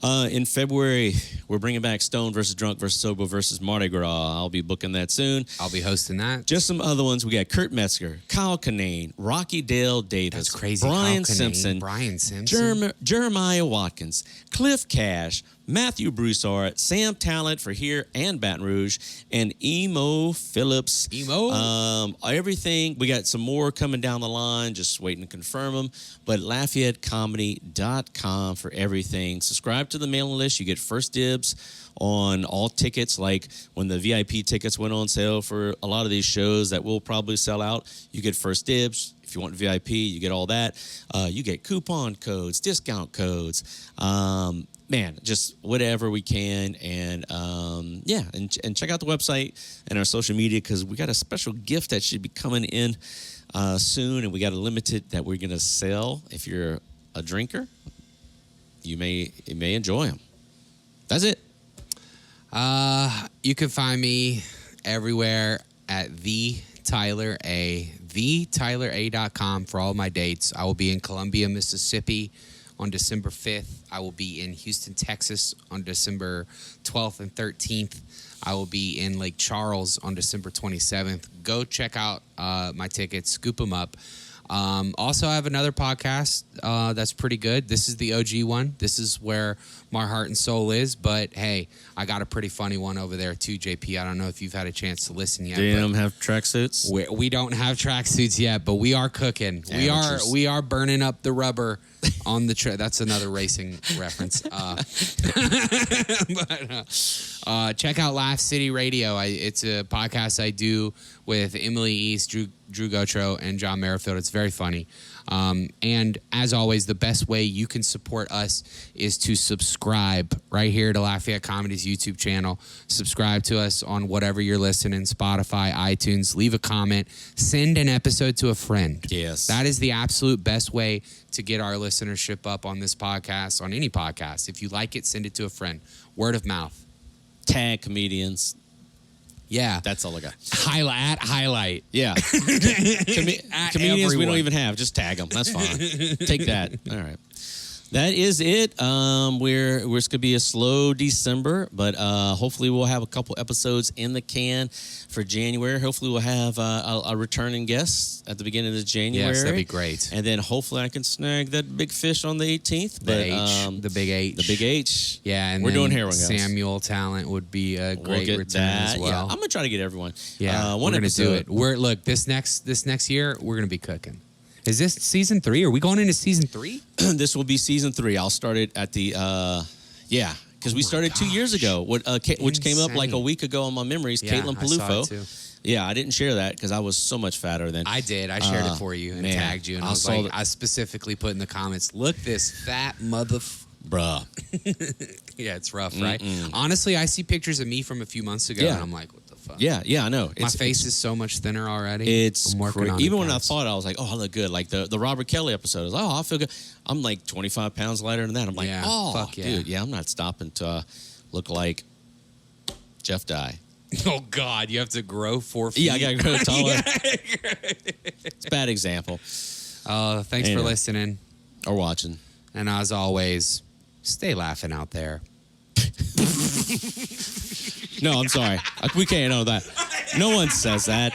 In February, we're bringing back Stone versus Drunk versus Sober versus Mardi Gras. I'll be booking that soon. I'll be hosting that. Just some other ones. We got Kurt Metzger, Kyle Kinane, Rocky Dale Davis. That's crazy. Brian Kyle Kinane, Simpson. Brian Simpson. Jeremiah Watkins, Cliff Cash, Matthew Broussard, Sam Talent for Here and Baton Rouge, and Emo Phillips. Everything. We got some more coming down the line. Just waiting to confirm them. But LafayetteComedy.com for everything. Subscribe to the mailing list. You get first dibs on all tickets. Like when the VIP tickets went on sale for a lot of these shows that will probably sell out, you get first dibs. If you want VIP, you get all that. You get coupon codes, discount codes. Just whatever we can. And and check out the website and our social media because we got a special gift that should be coming in soon. And we got a limited that we're going to sell. If you're a drinker, you may enjoy them. That's it. You can find me everywhere at TheTylerA.com for all my dates. I will be in Columbia, Mississippi on December 5th. I will be in Houston, Texas on December 12th and 13th. I will be in Lake Charles on December 27th. Go check out my tickets, scoop them up. Also, I have another podcast that's pretty good. This is the OG one. This is where my heart and soul is. But, hey, I got a pretty funny one over there, too, JP. I don't know if you've had a chance to listen yet. Do them have tracksuits? We don't have tracksuits yet, but we are cooking. We are burning up the rubber on the track. That's another racing reference. Check out Laugh City Radio. It's a podcast I do with Emily East, Drew Gotro, and John Merrifield. It's very funny. And as always, the best way you can support us is to subscribe right here to Lafayette Comedy's YouTube channel. Subscribe to us on whatever you're listening, Spotify, iTunes. Leave a comment. Send an episode to a friend. Yes. That is the absolute best way to get our listenership up on this podcast, on any podcast. If you like it, send it to a friend. Word of mouth. Tag comedians. Yeah. That's all I got. Highlight. Yeah. Comedians everyone. we don't even have. Just tag them. That's fine. Take that. All right. That is it. We're it's gonna be a slow December, but hopefully we'll have a couple episodes in the can for January. Hopefully we'll have a returning guest at the beginning of January. Yes, that'd be great. And then hopefully I can snag that big fish on the 18th. But The big H. the big H. Yeah, and we're then doing heroin, guys. Samuel Talent would be a We'll great get return that. as well. Yeah, I'm gonna try to get everyone. Yeah, one we're gonna episode. do it. Look, this next year we're gonna be cooking. Is this season 3? Are we going into season 3? This will be season 3. I'll start it at the because we started 2 years ago, which came up like a week ago on my memories. Yeah, Caitlin I saw it Palufo. too. Yeah, I didn't share that because I was so much fatter then. I did. I shared it for you and man, tagged you, and I saw I specifically put in the comments, "Look, this fat mother." Bruh. Yeah, it's rough, right? Honestly, I see pictures of me from a few months ago, Yeah. and I'm like, "What the fuck?" Yeah, I know. My face is so much thinner already. It's I'm working on even it, when I guys. thought I was like, oh, I look good. Like the Robert Kelly episode, I was like, oh, I feel good. I'm like 25 pounds lighter than that. I'm like, Yeah, oh, fuck yeah. dude, yeah, I'm not stopping to look like Jeff Dye. Oh God, you have to grow 4 feet. Yeah, I gotta grow taller. It's a bad example. Thanks for Anyway. listening, Or watching. and as always, stay laughing out there. No, I'm sorry. We can't know that. No one says that.